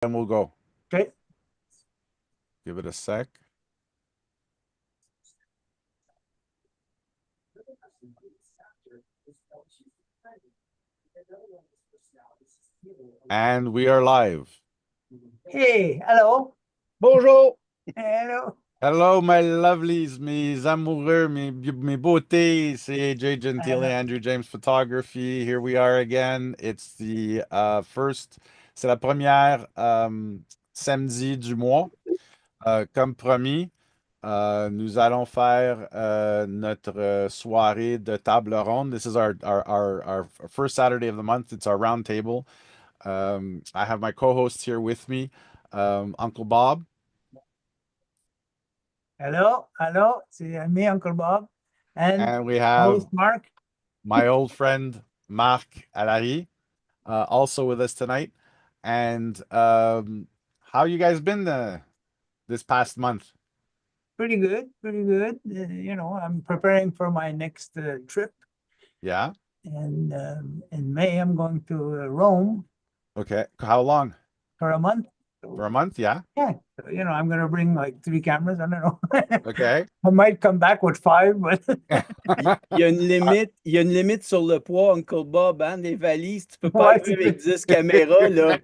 Then we'll go. Okay. Give it a sec. And we are live. Hey, hello. Bonjour. Hello. Hello, my lovelies, mes amoureux, mes beautés. C'est AJ Gentile, Andrew James Photography. Here we are again. It's the c'est la première samedi du mois. Comme promis, nous allons faire notre soirée de table ronde. This is our first Saturday of the month. It's our round table. I have my co-hosts here with me, Uncle Bob. Hello. Hello. C'est me, Uncle Bob. And we have host Mark. My old friend, Marc Alary, also with us tonight. And how you guys been this past month? Pretty good. Pretty good. I'm preparing for my next trip. Yeah. And in May, I'm going to Rome. Okay. How long? For a month. For a month, yeah. Yeah. So, I'm going to bring like 3 cameras. I don't know. Okay. I might come back with 5, but Il y a une limite sur le poids, Uncle Bob, hein, des valises. Tu peux pas arriver avec 10 caméras, là.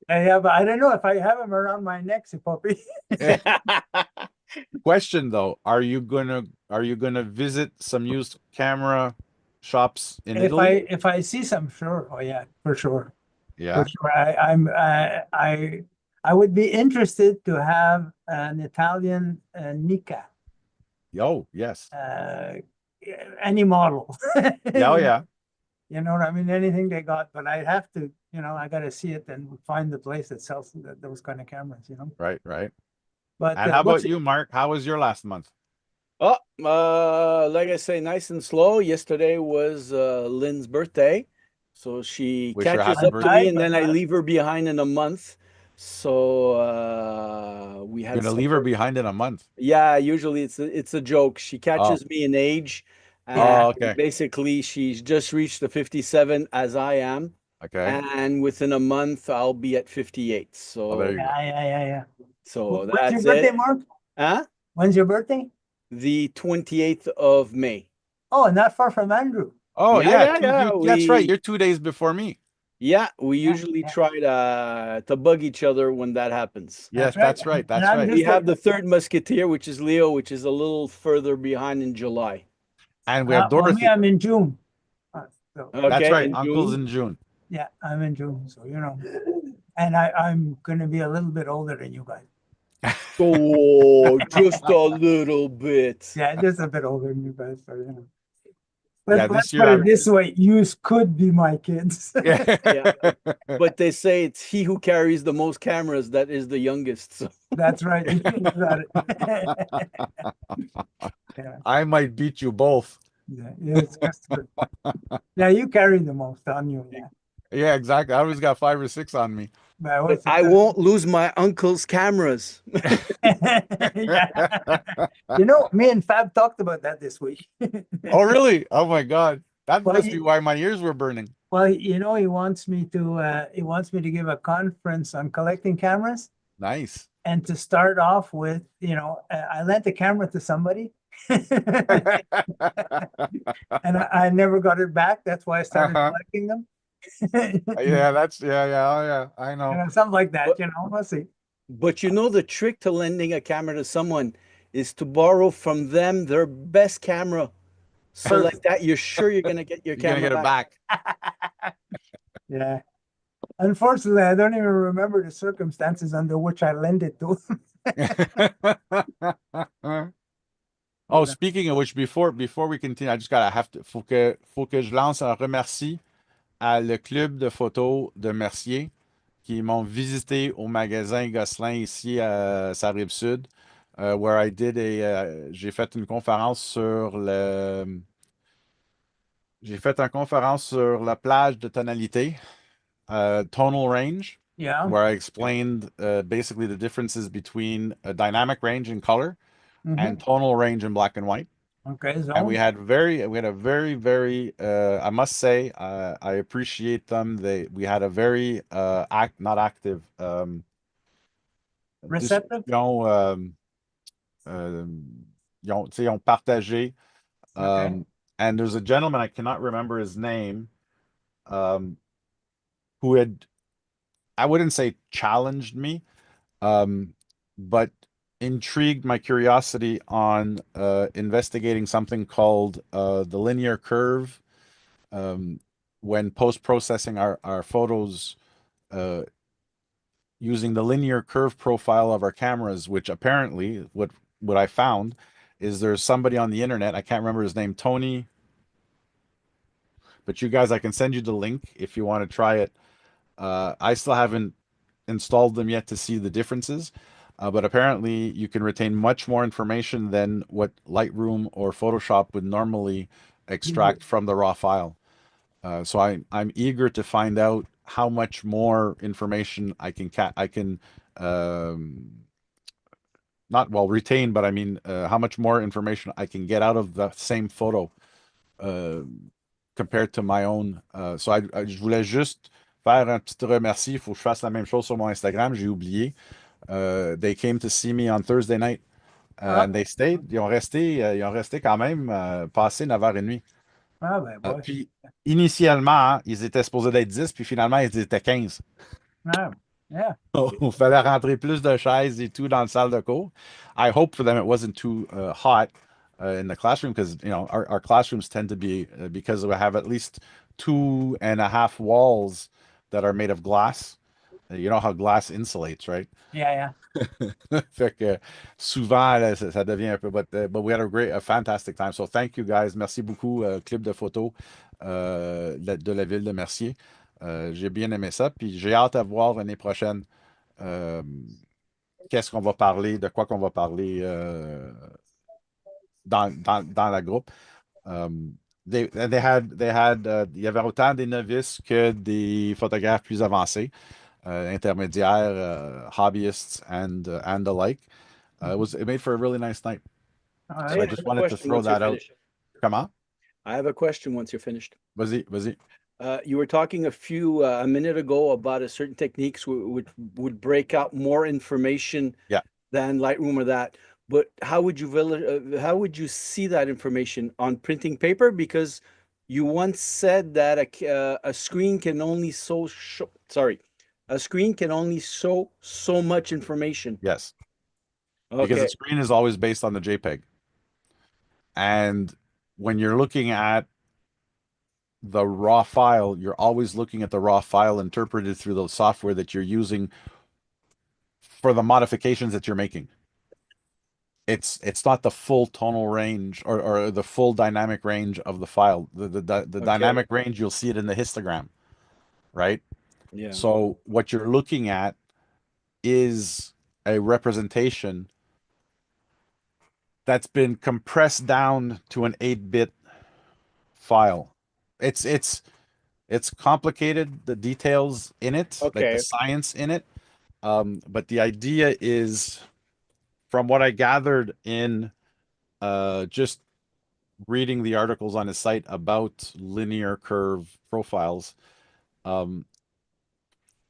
Yeah, but I don't know if I have them around my neck, c'est puppy. Question though, are you gonna visit some used camera shops in Italy? If I see some, sure. Oh yeah, for sure. Yeah. For sure. I would be interested to have an Italian Nika. Oh, yes. Any model. Yeah, oh, yeah. You know what I mean? Anything they got, but I have to, I got to see it and find the place that sells those kind of cameras, Right, right. But and how about you, Mark? How was your last month? Oh, like I say, nice and slow. Yesterday was Lynn's birthday. So she catches up to me, and then I leave her behind in a month. So we had You're gonna leave her behind in a month. Yeah, usually it's a joke. She catches me in age. Okay. Basically, she's just reached the 57 as I am. Okay. And within a month, I'll be at 58. So there you go. Yeah. So when's your birthday, Mark? Huh? When's your birthday? The 28th of May. Oh, not far from Andrew. Oh, yeah. That's right. You're 2 days before me. Yeah, we usually try to bug each other when that happens. Yes, that's right. That's right. We have the third Musketeer, which is Leo, which is a little further behind in July. And we have Dorothy. For me, I'm in June. Okay, that's right. Uncle's in June. Yeah, I'm in June. So, and I'm going to be a little bit older than you guys. Oh, just a little bit. Yeah, just a bit older than you guys. So, Let's put it this way, you could be my kids. Yeah. But they say it's he who carries the most cameras that is the youngest. So. That's right. You think about it. Yeah. I might beat you both. Yeah, yeah, you carry the most on you. Yeah, exactly. I always got 5 or 6 on me. But I won't lose my uncle's cameras. Me and Fab talked about that this week. Oh, really? Oh my God. That must be why my ears were burning. Well, he wants me to give a conference on collecting cameras. Nice. And to start off with, I lent a camera to somebody. And I never got it back. That's why I started collecting them. Yeah, I know. Something like that, we'll see. But the trick to lending a camera to someone is to borrow from them their best camera. So like that, you're sure you're gonna get your camera gonna get back. It back. Yeah. Unfortunately, I don't even remember the circumstances under which I lent it to him. Oh, speaking of which, before we continue, faut que je lance un remercie à le club de photos de Mercier qui m'ont visité au magasin Gosselin ici à sa Rive-Sud, where I did j'ai fait une conférence sur la plage de tonalité, tonal range, where I explained basically the differences between a dynamic range in color and tonal range in black and white. Okay, so And we had a very, I must say, I appreciate them. We had a very, not active, receptive. tu sais, ils ont partagé. Okay. And there's a gentleman, I cannot remember his name, um, who had, I wouldn't say challenged me, um, but intrigued my curiosity on investigating something called the linear curve um, when post-processing our photos using the linear curve profile of our cameras, which apparently what I found is there's somebody on the internet, I can't remember his name, Tony, but you guys, I can send you the link if you want to try it. I still haven't installed them yet to see the differences, but apparently you can retain much more information than what Lightroom or Photoshop would normally extract from the raw file. So I'm eager to find out how much more information I can um, not well retain, but I mean how much more information I can get out of the same photo uh, compared to my own. Je voulais juste faire un petit remercie. Il faut que je fasse la même chose sur mon Instagram. J'ai oublié. They came to see me on Thursday night and they stayed. Ils ont resté quand même passé 9h30. Ah, ben, boy. Puis, initialement, hein, ils étaient supposés d'être 10, puis finalement, ils étaient 15. Ah, yeah. Il fallait rentrer plus de chaises et tout dans la salle de cours. I hope for them it wasn't too hot in the classroom because, our classrooms tend to be, because we have at least 2.5 walls that are made of glass. You know how glass insulates, right? Yeah, yeah. Fait que souvent, là, ça devient un peu. But we had a fantastic time. So thank you guys. Merci beaucoup, clip de photo de la ville de Mercier. J'ai bien aimé ça. Puis j'ai hâte à voir l'année prochaine euh, qu'est-ce qu'on va parler, de quoi qu'on va parler dans la groupe. Il y avait autant des novices que des photographes plus avancés, intermédiaires, hobbyists, and the like. It made for a really nice night. All So Hey, I right. I have just a wanted to question throw once you're that out. finished. Comment? I have a question once you're finished. Vas-y, vas-y. You were talking a minute ago about a certain techniques which would break out more information Yeah. than Lightroom or that. But how would you see that information on printing paper? Because you once said that a screen can only a screen can only show so much information. Yes. Because the Okay. screen is always based on the JPEG. And when you're looking at the raw file, you're always looking at the raw file interpreted through the software that you're using for the modifications that you're making. It's not the full tonal range or the full dynamic range of the file. The Okay. dynamic range, you'll see it in the histogram, right? Yeah. So what you're looking at is a representation that's been compressed down to an 8-bit file. It's complicated, the details in it, like the Okay. science in it. But the idea is, from what I gathered in just reading the articles on his site about linear curve profiles,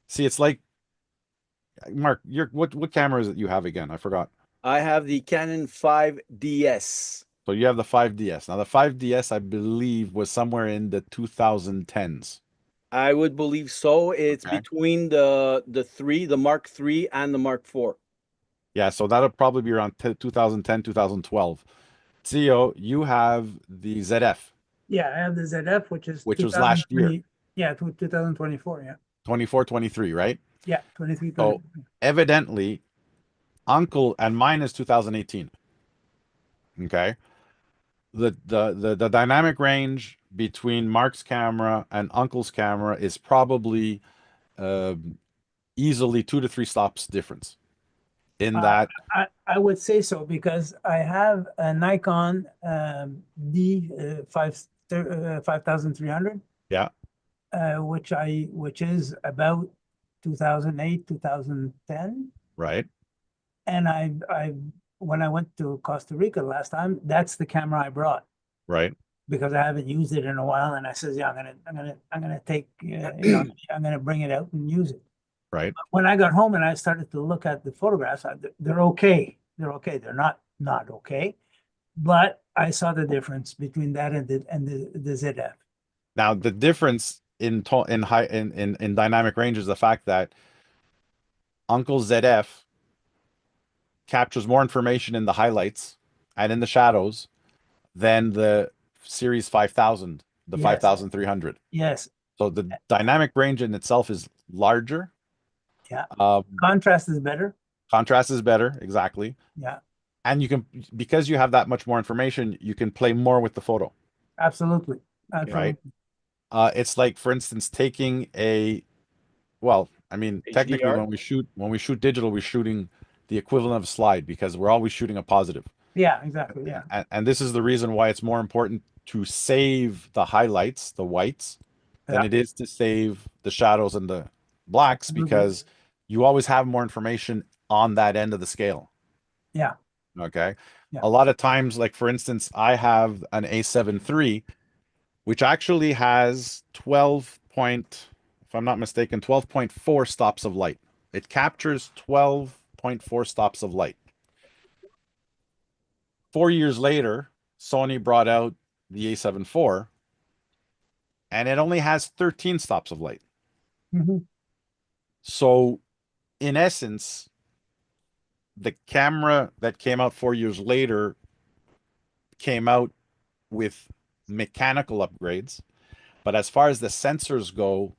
see, it's like Mark, what camera is it you have again? I forgot. I have the Canon 5DS. So you have the 5DS. Now the 5DS, I believe, was somewhere in the 2010s. I would believe so. It's Okay. between the Mark III and the Mark IV. Yeah, so that'll probably be around 2010, 2012. Theo, you have the ZF, Yeah, I have the ZF, which is which was last year, 2020. Yeah, 2024. Yeah. 24, 23, right? Yeah, 23, So 24. evidently, Uncle and mine is 2018. Okay. The dynamic range between Mark's camera and Uncle's camera is probably easily 2 to 3 stops difference in Uh, that. I would say so because I have a Nikon D 5300, Yeah, which is about 2008, 2010, right. and I've when I went to Costa Rica last time, that's the camera I brought Right. because I haven't used it in a while. And I says, yeah, I'm gonna take, you know, I'm gonna bring it out and use it. Right. When I got home and I started to look at the photographs, they're okay. They're okay. They're not okay. But I saw the difference between that and the ZF. Now the difference in dynamic range is the fact that Uncle ZF captures more information in the highlights and in the shadows than the Series 5000, the Yes. 5300. Yes. So the dynamic range in itself is larger. Yeah. Contrast is better. Contrast is better, exactly. Yeah. And you can, because you have that much more information, you can play more with the photo. Absolutely. Right. It's like, for instance, taking a, well, I mean, technically HDR? when we shoot digital, we're shooting the equivalent of a slide because we're always shooting a positive. Yeah, exactly. Yeah. And this is the reason why it's more important to save the highlights, the whites, than Yeah. it is to save the shadows and the blacks, because you always have more information on that end of the scale. Yeah. Okay. Yeah. A lot of times, like for instance, I have an A7 III, which actually has 12 point, if I'm not mistaken, 12.4 stops of light. It captures 12.4 stops of light. 4 years later, Sony brought out the A7 IV, and it only has 13 stops of light. Mhm. So, in essence, the camera that came out 4 years later came out with mechanical upgrades. But as far as the sensors go,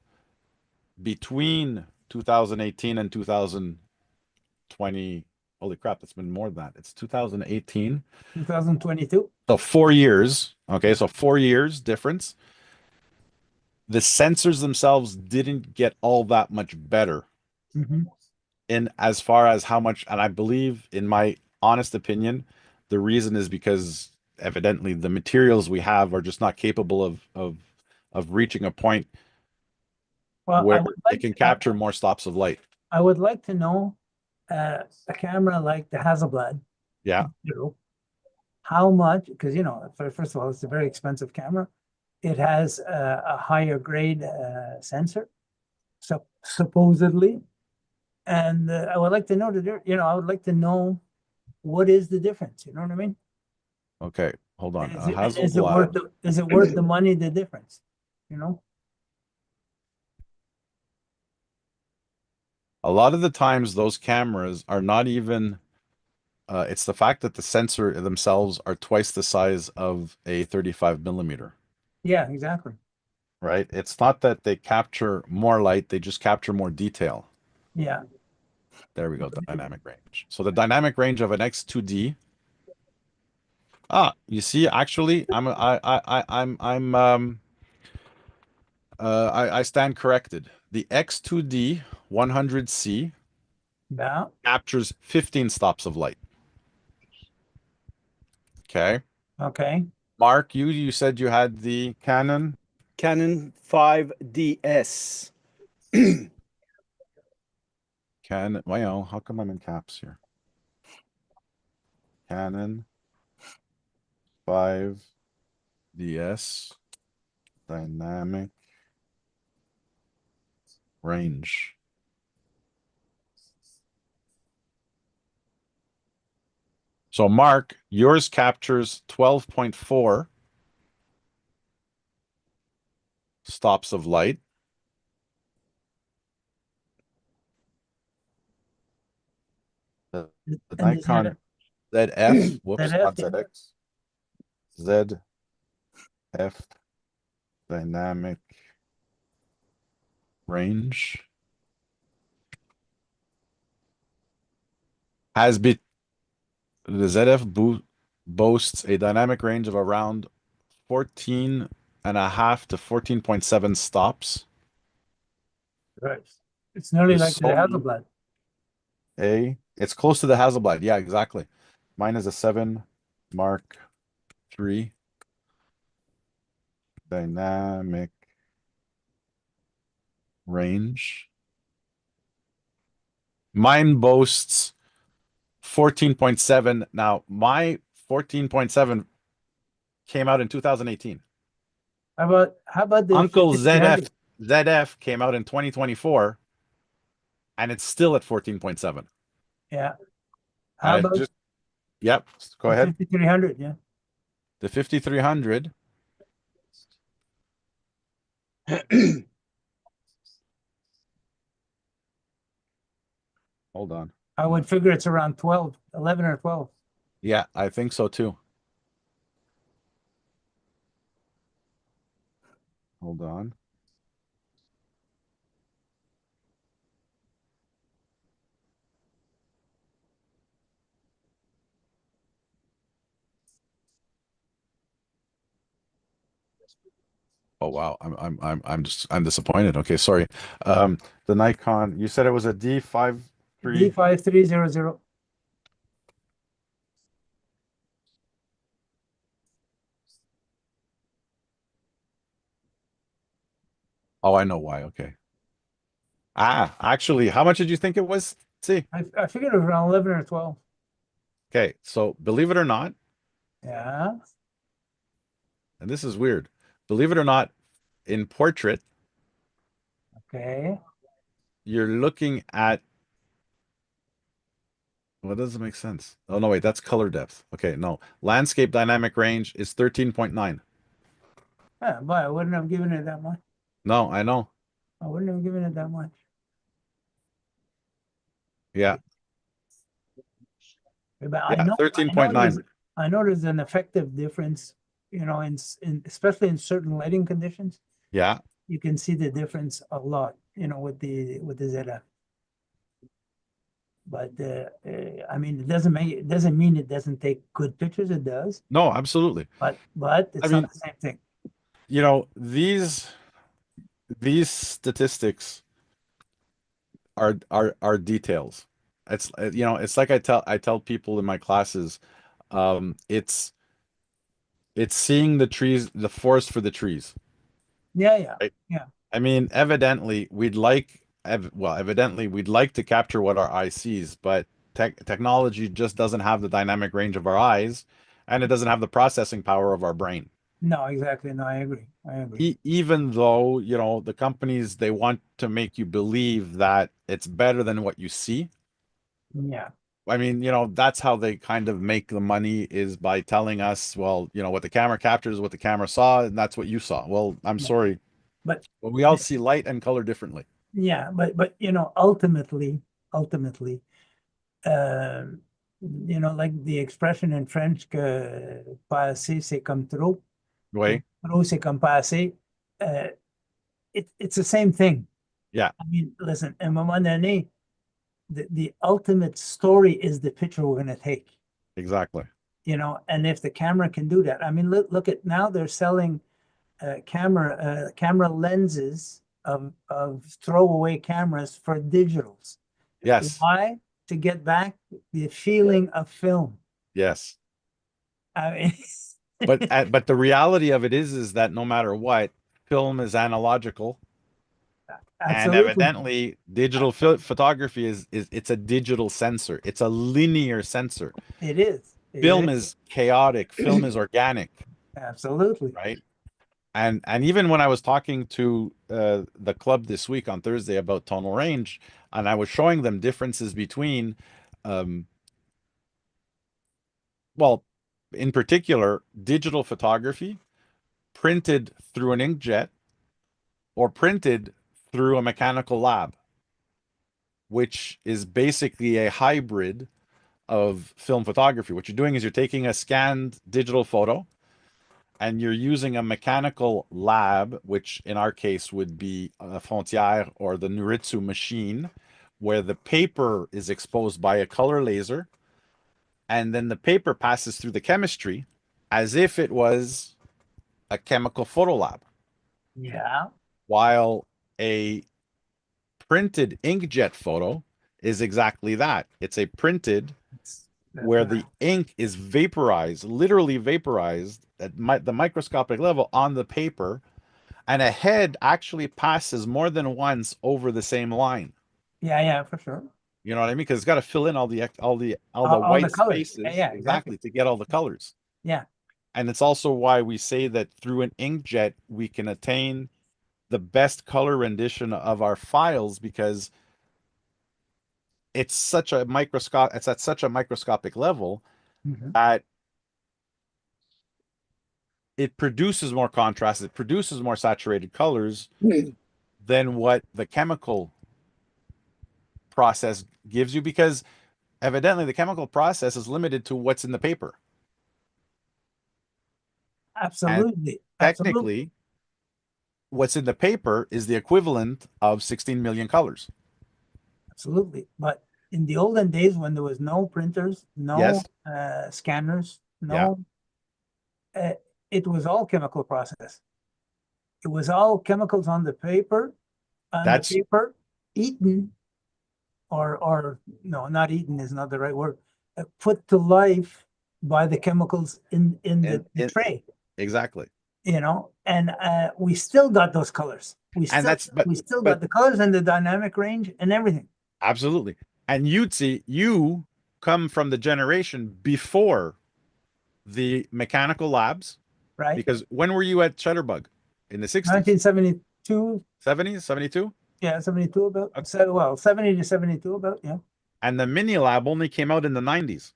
between 2018 and 2020, holy crap, it's been more than that. It's 2018. 2022. So 4 years. Okay, so 4 years difference. The sensors themselves didn't get all that much better Mhm. in as far as how much, and I believe, in my honest opinion, the reason is because evidently the materials we have are just not capable of reaching a point Well, where it can capture more stops of light. I would like to know a camera like the Hasselblad, Yeah. you know, how much, because you know, first of all, it's a very expensive camera. It has a higher grade sensor, so supposedly, and I would like to know you know, I would like to know what is the difference. You know what I mean? Okay, hold on. Is it worth the money, the difference? You know? A lot of the times those cameras are not even it's the fact that the sensor themselves are twice the size of a 35 millimeter. Yeah, exactly. Right? It's not that they capture more light, they just capture more detail. Yeah. There we go, dynamic range. So the dynamic range of an X2D. You see, actually, I stand corrected. The X2D 100C Yeah. captures 15 stops of light. Okay. Okay. Mark, you said you had the Canon 5DS. Canon. Well, how come I'm in caps here? Canon 5DS dynamic range. So Mark, yours captures 12.4 stops of light. The And Nikon ZF, whoops, ZF, not ZX. ZF dynamic range has been the boasts a dynamic range of around 14.5 to 14.7 stops. right. It's nearly The like the Sony Hasselblad. It's close to the Hasselblad. Yeah, exactly. Mine is a 7 Mark III dynamic range. Mine boasts 14.7. Now, my 14.7 came out in 2018. How about the Uncle 5300? ZF came out in 2024, and it's still at 14.7. Yeah. How And it about just, yep, go the ahead. 5300? Yeah. The 5300. Hold on. I would figure it's around 12, 11 or 12. Yeah, I think so too. Hold on. Oh wow, I'm disappointed. Okay, sorry. The Nikon, you said it was a D53. D5300. Oh, I know why. Okay. Ah, actually, how much did you think it was? See. I figured it was around 11 or 12. Okay, so believe it or not, Yeah. and this is weird. Believe it or not, in portrait, Okay. you're looking at, well, that doesn't make sense. Oh no, wait, that's color depth. Okay, no. Landscape dynamic range is 13.9. Yeah, but I wouldn't have given it that much. No, I know. I wouldn't have given it that much. Yeah. But Yeah, 13.9. I know there's an effective difference, in especially in certain lighting conditions. Yeah. You can see the difference a lot, with the ZF. But I mean, it doesn't mean it doesn't take good pictures. It does, No, absolutely. but I it's mean, not the same thing. these statistics are details. It's it's like I tell people in my classes, it's seeing the trees, the forest for the trees. Yeah, yeah, Right? yeah. I mean, evidently we'd like to capture what our eye sees, but technology just doesn't have the dynamic range of our eyes, and it doesn't have the processing power of our brain. No, exactly. No, I agree. I agree. Even though, the companies, they want to make you believe that it's better than what you see. Yeah. I mean, that's how they kind of make the money, is by telling us, well, what the camera captures is what the camera saw, and that's what you saw. Well, I'm Yeah. sorry, But but we all see light and color differently. yeah, but ultimately, um, like the expression in French que pas assez c'est comme trop, Way. trop c'est comme pas assez. Uh, it's the same thing. Yeah, I mean, listen, à un moment donné, the ultimate story is the picture we're going to take, exactly. and if the camera can do that, I mean, look at now they're selling camera lenses of throwaway cameras for digitals. Yes. Why? To get back the feeling of film. Yes. I mean, But the reality of it is that no matter what, film is analogical, and absolutely, evidently digital photography is it's a digital sensor. It's a linear sensor. it is. It Film is. is chaotic. Film is organic, Absolutely. right? And even when I was talking to the club this week on Thursday about tonal range, and I was showing them differences between, um, well, in particular, digital photography printed through an inkjet or printed through a mechanical lab, which is basically a hybrid of film photography. What you're doing is you're taking a scanned digital photo and you're using a mechanical lab, which in our case would be a Frontière or the Nuritsu machine, where the paper is exposed by a color laser, and then the paper passes through the chemistry as if it was a chemical photo lab. Yeah. While a printed inkjet photo is exactly that. It's a printed where the ink is vaporized, literally vaporized at the microscopic level on the paper, and a head actually passes more than once over the same line. Yeah, for sure. You know what I mean? Because it's got to fill in all the all white the colors. spaces, Yeah, exactly. to get all the colors. Yeah, And it's also why we say that through an inkjet we can attain the best color rendition of our files, because it's at such a microscopic level mhm. that it produces more contrast, it produces more saturated colors than what the chemical process gives you, because evidently the chemical process is limited to what's in the paper. And Absolutely, absolutely, technically, what's in the paper is the equivalent of 16 million colors. absolutely. But in the olden days, when there was no printers, no Yes. scanners, Yeah. no, uh, it was all chemical process. It was all chemicals on the paper, That's eaten, or no, not eaten is not the right word, put to life by the chemicals in the tray, exactly. you know, and we still got those colors. And that's We still but got the colors and the dynamic range and everything, absolutely. And you'd see, you come from the generation before the mechanical labs, right? because when were you at Shutterbug? In the 60s, 1972, 70s, 72? yeah, 72 about. Okay. So, well, 70 to 72 about, yeah. And the mini lab only came out in the 90s.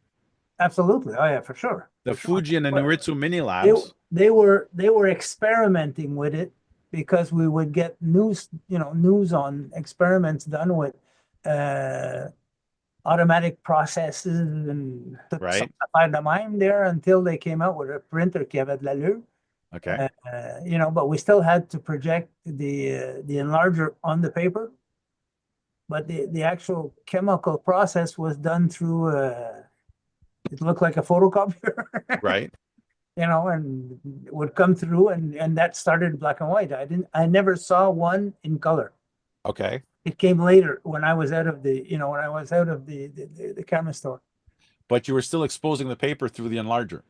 Absolutely. Oh yeah, for sure. The For sure. Fuji and the Well, Nuritsu mini they labs, they were experimenting with it because we would get news on experiments done with uh automatic processes, and took some right? stuff out of the mind there until they came out with a printer qui avait de l'allure. Okay. But we still had to project the enlarger on the paper. But the actual chemical process was done through it looked like a photocopier. Right. And it would come through, and that started black and white. I never saw one in color. Okay. It came later when I was out of the camera store But you were still exposing the paper through the enlarger.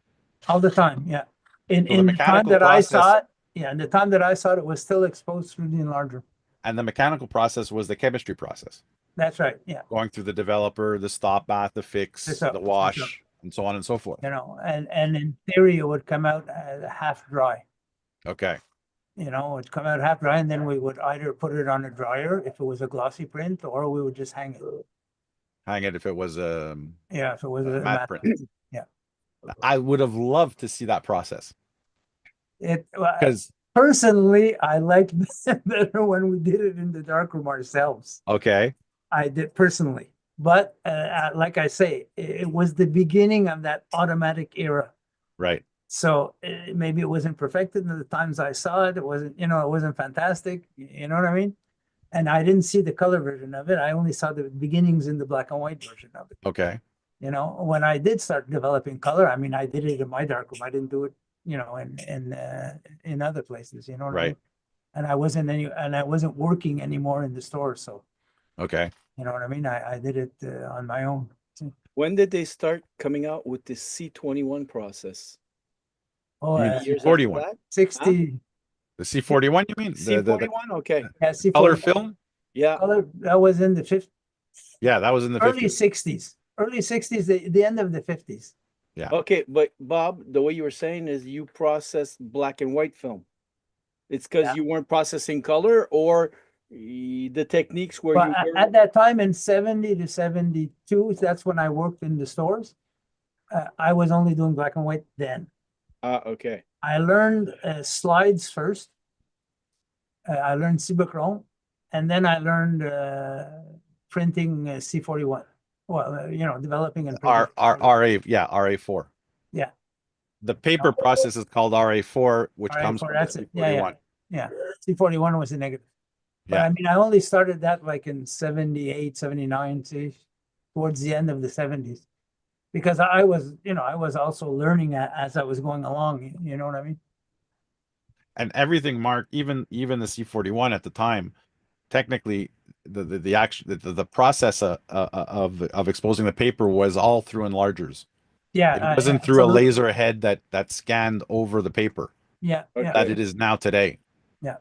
all the time. Yeah. In So the in the time mechanical that I process saw it, yeah, in the time that I saw it, it was still exposed through the enlarger. and the mechanical process was the chemistry process, That's right. Yeah. going through the developer, the stop bath, the fix, That's the up. That's up. wash, and so on and so forth. And in theory, it would come out half dry. Okay. It would come out half dry, and then we would either put it on a dryer if it was a glossy print, or we would just hang it. Hang it if it was Yeah, if it was a matte matte print. print. Yeah. I would have loved to see that process, because Personally, I liked it better when we did it in the darkroom ourselves. okay, I did personally, but like I say, it was the beginning of that automatic era. right. So maybe it wasn't perfected in the times I saw it. It wasn't fantastic. You know what I mean? And I didn't see the color version of it. I only saw the beginnings in the black and white version of it. Okay. When I did start developing color, I mean, I did it in my darkroom. I didn't do it, in other places. You know what I mean? Right. And I wasn't working anymore in the store. So, Okay. you know what I mean? I did it on my own. When did they start coming out with the C21 process? Oh, You mean Years after 41? that? 60, The C41, you mean? The C41? Okay. yeah, see, color film? Yeah. color, that was in the 50s, Yeah, that was in the early 50s. 60s, the end of the 50s. Yeah. Okay, but Bob, the way you were saying is you processed black and white film. It's because Yeah. you weren't processing color, or the techniques where But you were. at that time in 70 to 72, that's when I worked in the stores. I was only doing black and white then. Okay. I learned slides first. I learned Cibachrome, and then I learned printing C41. Well, developing and printing. RA, yeah, RA4. Yeah. The paper process is called RA4, which comes RA4, from that's it. Yeah. C41. C41 was a negative. But Yeah. I mean, I only started that like in 78, 79, see, towards the end of the 70s. Because I was also learning as I was going along, you know what I mean? And everything, Mark, even the C41 at the time, technically, the process of exposing the paper was all through enlargers. Yeah, It wasn't through a laser head that scanned over the paper Yeah, Okay. that it is now today. yeah.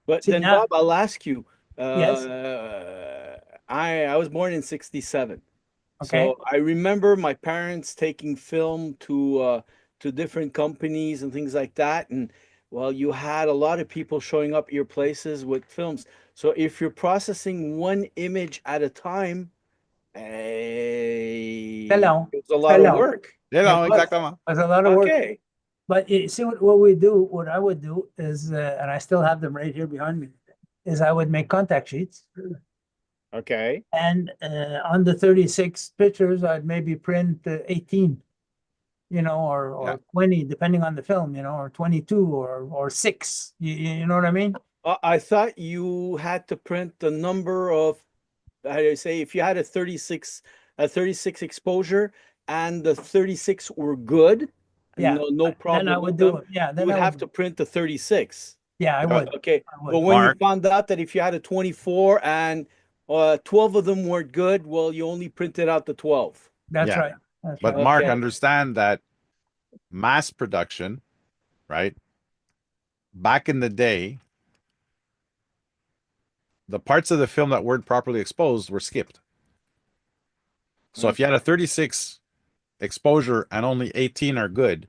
But See, then, now- Bob, I'll ask you. Yes. I was born in 67. Okay. So I remember my parents taking film to different companies and things like that. And well, you had a lot of people showing up at your places with films. So if you're processing one image at a time, Hello. it's a lot of Hello. work. You It know, exactement. was a lot of work. Okay. But you see what we do, what I would do is, and I still have them right here behind me, is I would make contact sheets. Okay. And on the 36 pictures, I'd maybe print 18, or Yeah. 20, depending on the film, or 22 or 6. You know what I mean? I thought you had to print the number of, how do you say, if you had a 36 exposure and the 36 were good, Yeah. no Then problem I with would do them, it. Yeah. you Then would I have would. to print the 36. Yeah, I would. Okay. I But would. when you Mark. found out that if you had a 24 and 12 of them weren't good, well, you only printed out the 12. That's Yeah. right. That's But right. Mark, Okay. understand that mass production, right? Back in the day, the parts of the film that weren't properly exposed were skipped. So if you had a 36 exposure and only 18 are good,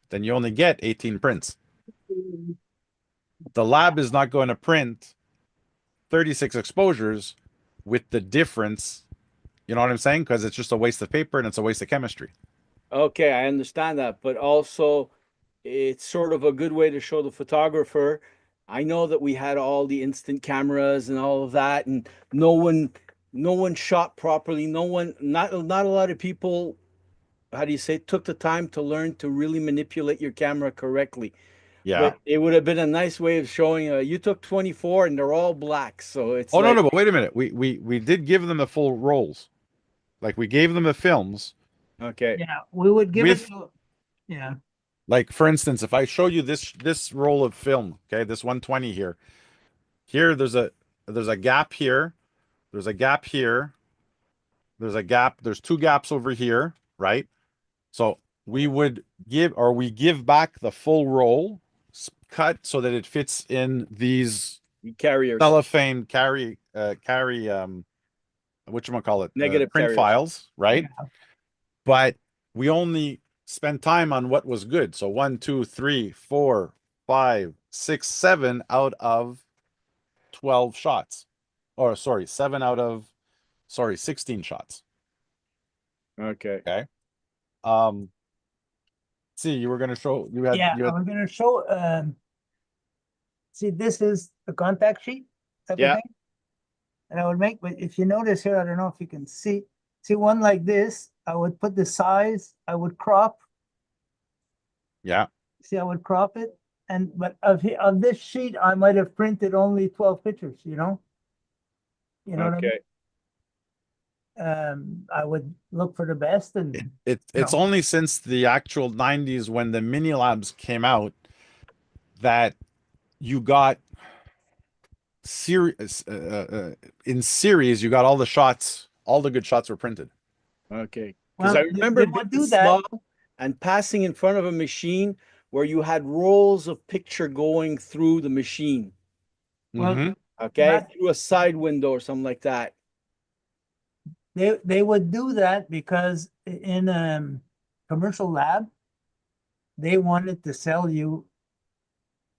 then you only get 18 prints. The lab is not going to print 36 exposures with the difference. You know what I'm saying? Because it's just a waste of paper and it's a waste of chemistry. Okay, I understand that, but also it's sort of a good way to show the photographer. I know that we had all the instant cameras and all of that, and no one shot properly. Not a lot of people, how do you say, took the time to learn to really manipulate your camera correctly. Yeah. But it would have been a nice way of showing you took 24 and they're all black. So it's Oh no, like, no, but wait a minute. We did give them the full rolls. Like we gave them the films okay. Yeah, we would give it with, to, yeah. like, for instance, if I show you this roll of film, okay, this 120 here. Here there's a gap here. There's a gap here. There's a gap. There's two gaps over here, right? So we give back the full roll cut so that it fits in these Carriers, cellophane whatchamacallit, negative print carriers. files, right? But we only spent time on what was good. So 1, 2, 3, 4, 5, 6, 7 out of 12 shots. Or sorry, 7 out of 16 shots. Okay. Okay. See, you were gonna show you had Yeah, you had I'm gonna show, see, this is the contact sheet type of Yeah. thing. And I would make, but if you notice here, I don't know if you can see one like this, I would put the size, I would crop, yeah. see, I would crop it. But of this sheet, I might have printed only 12 pictures, You know what I mean? Okay. I would look for the best and, It's No. only since the actual 90s when the mini labs came out that you got series in series, you got all the shots, all the good shots were printed. Okay. Because well, I remember they would being do that. small and passing in front of a machine where you had rolls of picture going through the machine. Well, Mhm. Okay. Not- Through a side window or something like that. they would do that because in commercial lab, they wanted to sell you,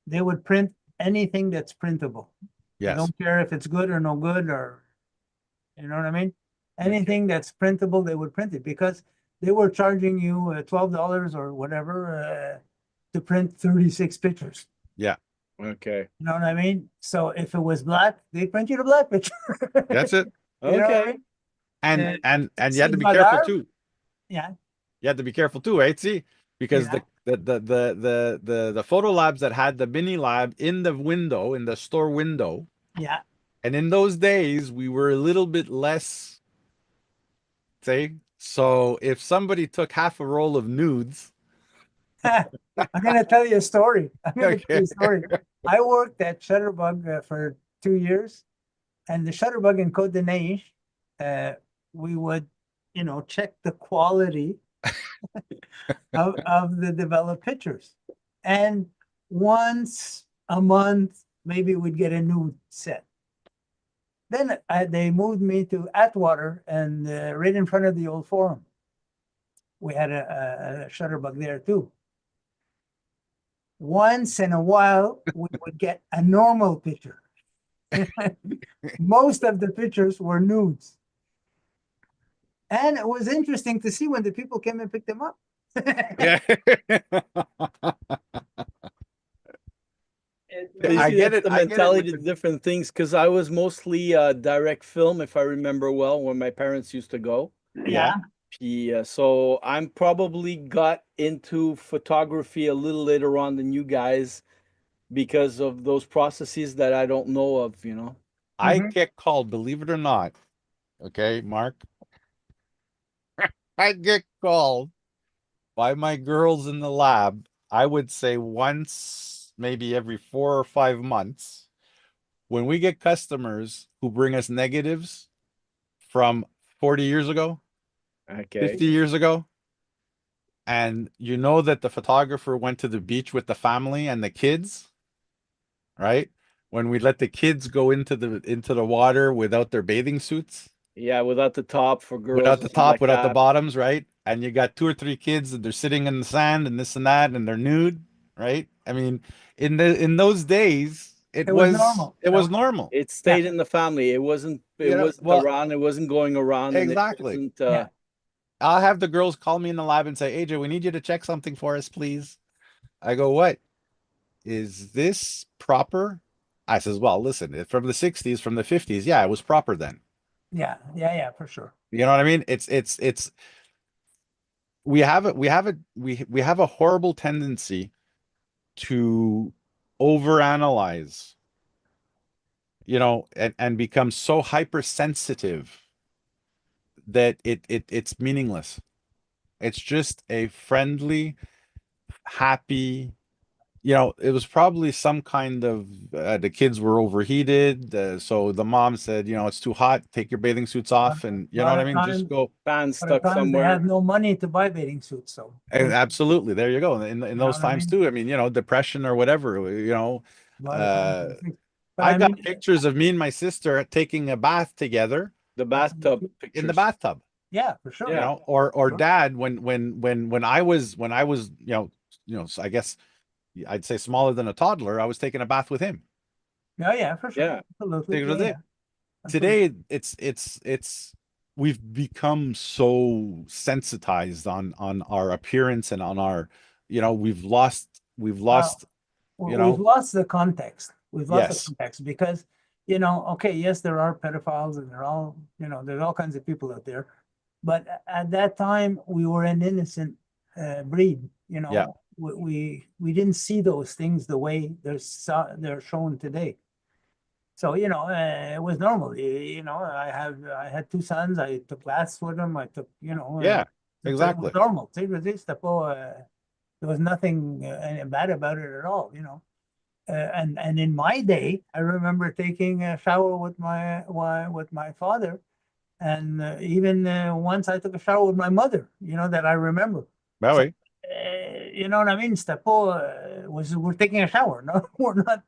they would print anything that's printable. They Yes. don't care if it's good or no good, or, you know what I mean? Anything that's printable, they would print it because they were charging you $12 or whatever to print 36 pictures. Yeah. Okay. You know what I mean? So if it was black, they print you the black picture. That's it. You know what I Okay. mean? And you had to be Sigma careful Darb? too. Yeah, You had to be careful too, right? See, because Yeah. the photo labs that had the mini lab in the window, in the store window, yeah. and in those days we were a little bit less, say. So if somebody took half a roll of nudes, I'm gonna tell you a story. I'm gonna tell okay, you a story. I worked at Shutterbug for 2 years, and the Shutterbug in Côte de Neige, we would, check the quality of the developed pictures. And once a month, maybe we'd get a new set. Then they moved me to Atwater, and right in front of the old Forum. We had a shutterbug there too. Once in a while, we would get a normal picture. Most of the pictures were nudes. And it was interesting to see when the people came and picked them up. Yeah. I get it. The I get it mentality with of different things, because I was mostly direct film, if I remember well, when my parents used to go. yeah. Yeah, so I'm probably got into photography a little later on than you guys because of those processes that I don't know of, you know. I Mhm. get called, believe it or not. Okay, Mark. I get called by my girls in the lab. I would say once, maybe every 4 or 5 months, when we get customers who bring us negatives from 40 years ago, Okay. 50 years ago, and you know that the photographer went to the beach with the family and the kids, right? When we let the kids go into the water without their bathing suits, Yeah, without the top for girls without or the something top, like without the that. bottoms, right? And you got 2 or 3 kids and they're sitting in the sand and this and that and they're nude, right? I mean, in those days, It was normal. it was normal. It stayed in the family. It wasn't You know, well, around, it wasn't going around, and it exactly. wasn't Yeah. I'll have the girls call me in the lab and say, AJ, we need you to check something for us, please. I go, what? Is this proper? I says, well, listen, from the 60s, from the 50s, yeah, it was proper then. Yeah, for sure. You know what I mean? It's we have a horrible tendency to overanalyze, you know, and become so hypersensitive that it's meaningless. It's just a friendly, happy, you know, it was probably some kind of the kids were overheated, so the mom said, you know, it's too hot, take your bathing suits off, and you know what I mean, just go. fan But at stuck times they somewhere. had no money to buy bathing suits, so And absolutely, there you go. In you know those what I times mean? too, I mean, you know, depression or whatever, you know, A lot of times uh, they fix- But I I got mean, pictures of me and my sister taking a bath together The that's bathtub in the pictures. bathtub, yeah, for sure. you Yeah. know, or Sure. dad when I was, you know, so I guess I'd say smaller than a toddler, I was taking a bath with him. Yeah, for sure. Yeah. Absolutely. Take it with Yeah. it. Absolutely. Today it's we've become so sensitized on our appearance and on our, you know, we've Well, lost, you we've know, lost the context. We've lost the yes, context because, okay, yes, there are pedophiles and there's all kinds of people out there. But at that time, we were an innocent breed. yeah, We didn't see those things the way they're shown today. So, it was normal. I had two sons. I took baths with them. I took, yeah, it was exactly. normal. There was nothing bad about it at all, and in my day, I remember taking a shower with my father, and even once I took a shower with my mother. That I remember. Well, So, wait, you know what I mean? We're taking a shower. No, we're not.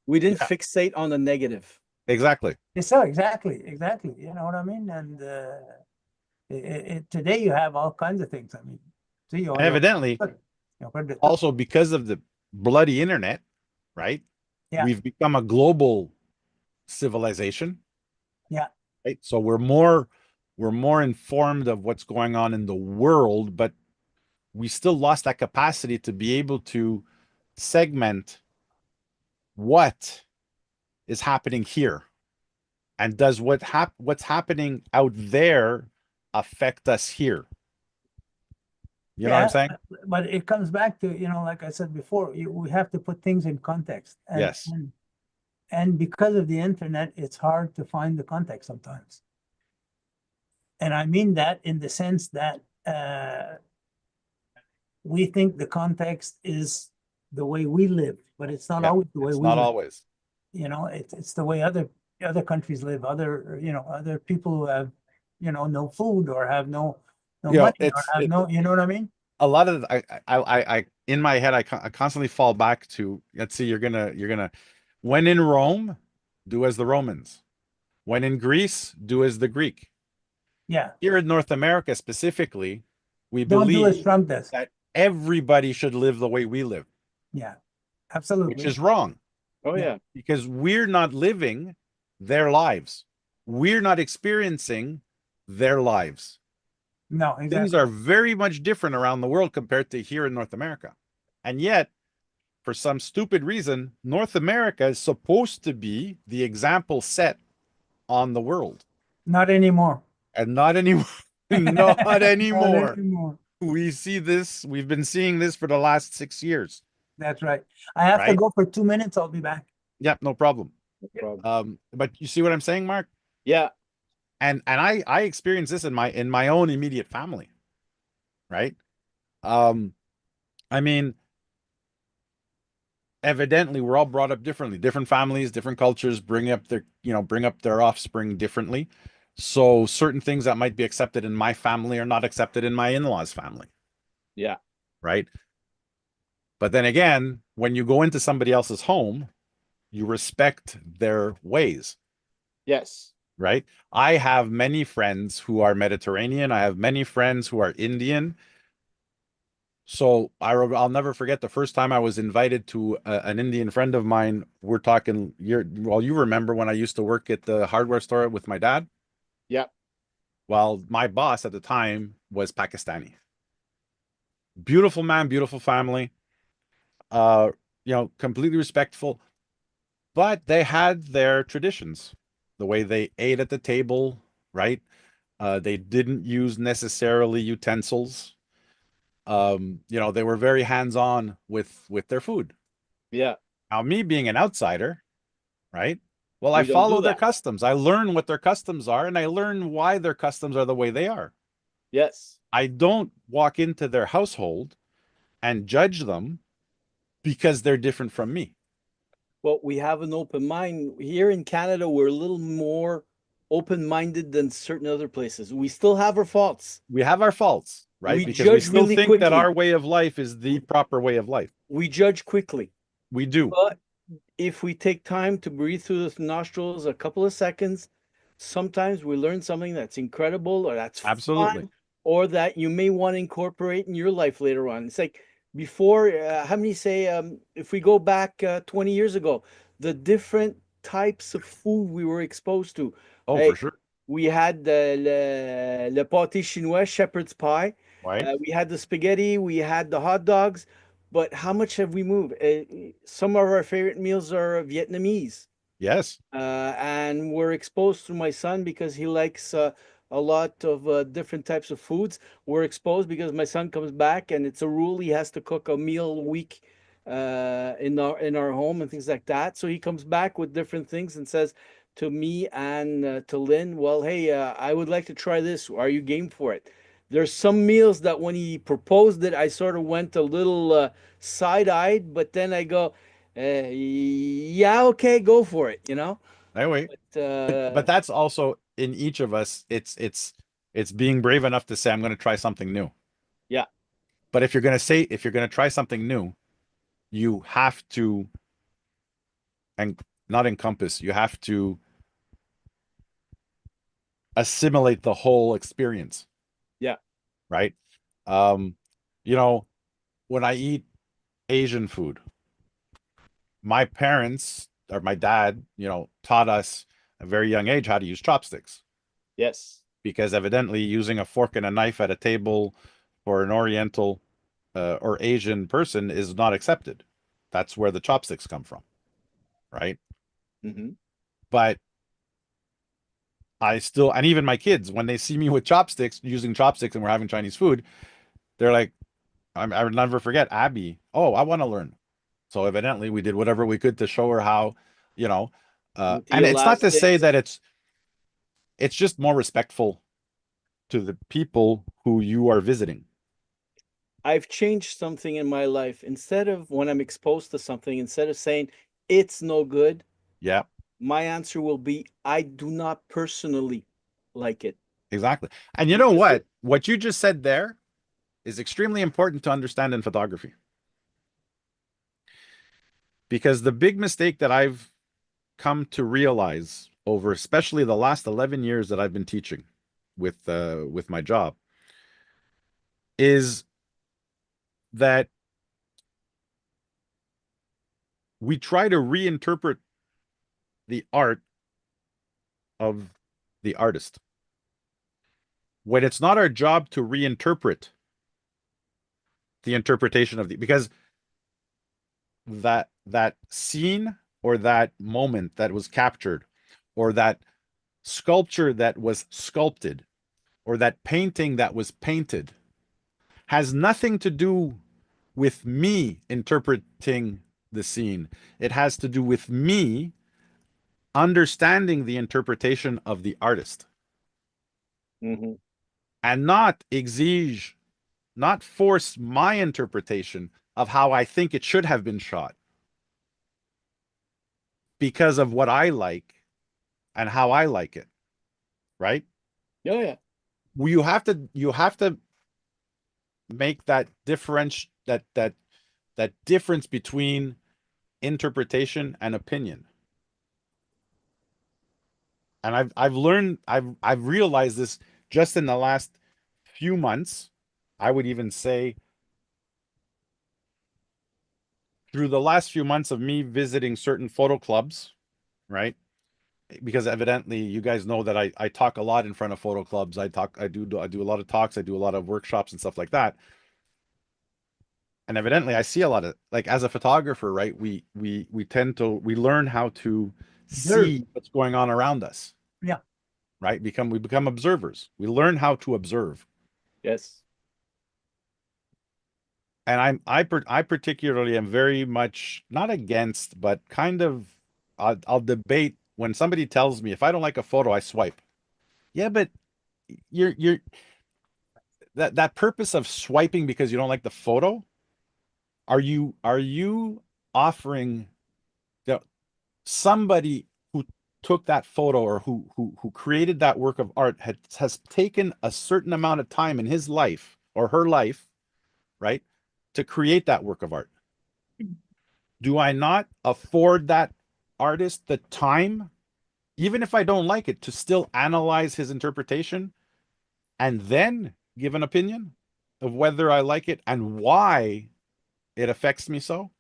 We didn't yeah, fixate on the negative. exactly. So exactly. You know what I mean? And today you have all kinds of things. I mean, see, And evidently, but also because of the bloody internet, right? yeah, We've become a global civilization, yeah, right? So we're more informed of what's going on in the world, but we still lost that capacity to be able to segment what is happening here, and does what's happening out there affect us here? You know what I'm yeah. saying? But it comes back to, like I said before, we have to put things in context, and Yes. and because of the internet, it's hard to find the context sometimes. And I mean that in the sense that we think the context is the way we live, but it's not Yeah. always the way It's we not live. always. It's the way other countries live, other people who have, no food or have no You know, money or have you know what I mean? a lot of I in my head I constantly fall back to, let's see, you're gonna when in Rome, do as the Romans. When in Greece, do as the Greek. Yeah. Here in North America specifically, we Don't do as believe Trump does. that everybody should live the way we live, Yeah, which absolutely. is wrong Oh Yeah. yeah. because we're not living their lives. We're not experiencing their lives. No, Things exactly. are very much different around the world compared to here in North America. And yet, for some stupid reason, North America is supposed to be the example set on the world. Not anymore. And not anymore. Not Not anymore. anymore. We see this. We've been seeing this for the last 6 years. That's right. I have to Right? go for 2 minutes. I'll be back. Yep, no problem. No problem. But you see what I'm saying, Mark? Yeah. And I experienced this in my own immediate family. Right? I mean, evidently we're all brought up differently. Different families, different cultures bring up their offspring differently. So certain things that might be accepted in my family are not accepted in my in-laws' family. Yeah. Right? But then again, when you go into somebody else's home, you respect their ways. Yes. Right? I have many friends who are Mediterranean. I have many friends who are Indian. So I'll never forget the first time I was invited to an Indian friend of mine. We're talking, you remember when I used to work at the hardware store with my dad? Yeah. Well, my boss at the time was Pakistani. Beautiful man, beautiful family. Completely respectful. But they had their traditions, the way they ate at the table, right? They didn't use necessarily utensils. They were very hands-on with their food. Yeah. Now, me being an outsider, right? Well, I We don't do follow their that. customs. I learn what their customs are, and I learn why their customs are the way they are. Yes. I don't walk into their household and judge them because they're different from me. Well, we have an open mind here in Canada. We're a little more open-minded than certain other places. We still have our faults. We have our faults, right? We Because we judge still really think that quickly. our way of life is the proper way of life. We judge quickly. We do. But if we take time to breathe through the nostrils a couple of seconds, sometimes we learn something that's incredible or that's Absolutely. fun or that you may want to incorporate in your life later on. It's like before, how many say, if we go back 20 years ago, the different types of food we were exposed to. Oh, Hey, for sure. we had le pâté chinois, shepherd's pie. Right. We had the spaghetti, we had the hot dogs, but how much have we moved? Some of our favorite meals are Vietnamese. Yes. And we're exposed through my son because he likes a lot of different types of foods. We're exposed because my son comes back and it's a rule he has to cook a meal a week in our home and things like that. So he comes back with different things and says to me and to Lynn, well, hey, I would like to try this. Are you game for it? There's some meals that when he proposed it, I sort of went a little side-eyed, but then I go, yeah, okay, go for it, Anyway, But but that's also in each of us. It's being brave enough to say I'm going to try something new. yeah, But if you're going to try something new, you have to, and not encompass, you have to assimilate the whole experience. yeah, Right. Um, when I eat Asian food, my parents or my dad, taught us at a very young age how to use chopsticks yes, because evidently using a fork and a knife at a table for an Oriental or Asian person is not accepted. That's where the chopsticks come from, right? hmm But and even my kids, when they see me with using chopsticks and we're having Chinese food, they're like, I would never forget Abby. Oh, I want to learn. So evidently we did whatever we could to show her how, with the and it's not to say elastics. that it's just more respectful to the people who you are visiting. I've changed something in my life. Instead of when I'm exposed to something, instead of saying it's no good, Yeah, my answer will be I do not personally like it. exactly. And you know what? What you just said there is extremely important to understand in photography. Because the big mistake that I've come to realize over especially the last 11 years that I've been teaching with my job is that we try to reinterpret the art of the artist when it's not our job to reinterpret the interpretation of the, because that scene or that moment that was captured or that sculpture that was sculpted or that painting that was painted has nothing to do with me interpreting the scene. It has to do with me understanding the interpretation of the artist Mm-hmm. and not exige, not force my interpretation of how I think it should have been shot because of what I like and how I like it, right? Yeah, yeah. Well, you have to make that that difference between interpretation and opinion. And I've realized this just in the last few months. I would even say through the last few months of me visiting certain photo clubs, right? Because evidently you guys know that I talk a lot in front of photo clubs. I do a lot of talks, I do a lot of workshops and stuff like that. And evidently I see a lot of, like, as a photographer, right? We tend to we learn how to Observe. see what's going on around us, Yeah. right? We become observers. We learn how to observe. Yes. And I particularly am very much not against, but kind of I'll debate when somebody tells me if I don't like a photo, I swipe. Yeah, but you're that purpose of swiping because you don't like the photo, are you offering, you know, somebody who took that photo or who created that work of art has taken a certain amount of time in his life or her life, right, to create that work of art. Do I not afford that artist the time, even if I don't like it, to still analyze his interpretation and then give an opinion of whether I like it and why it affects me so?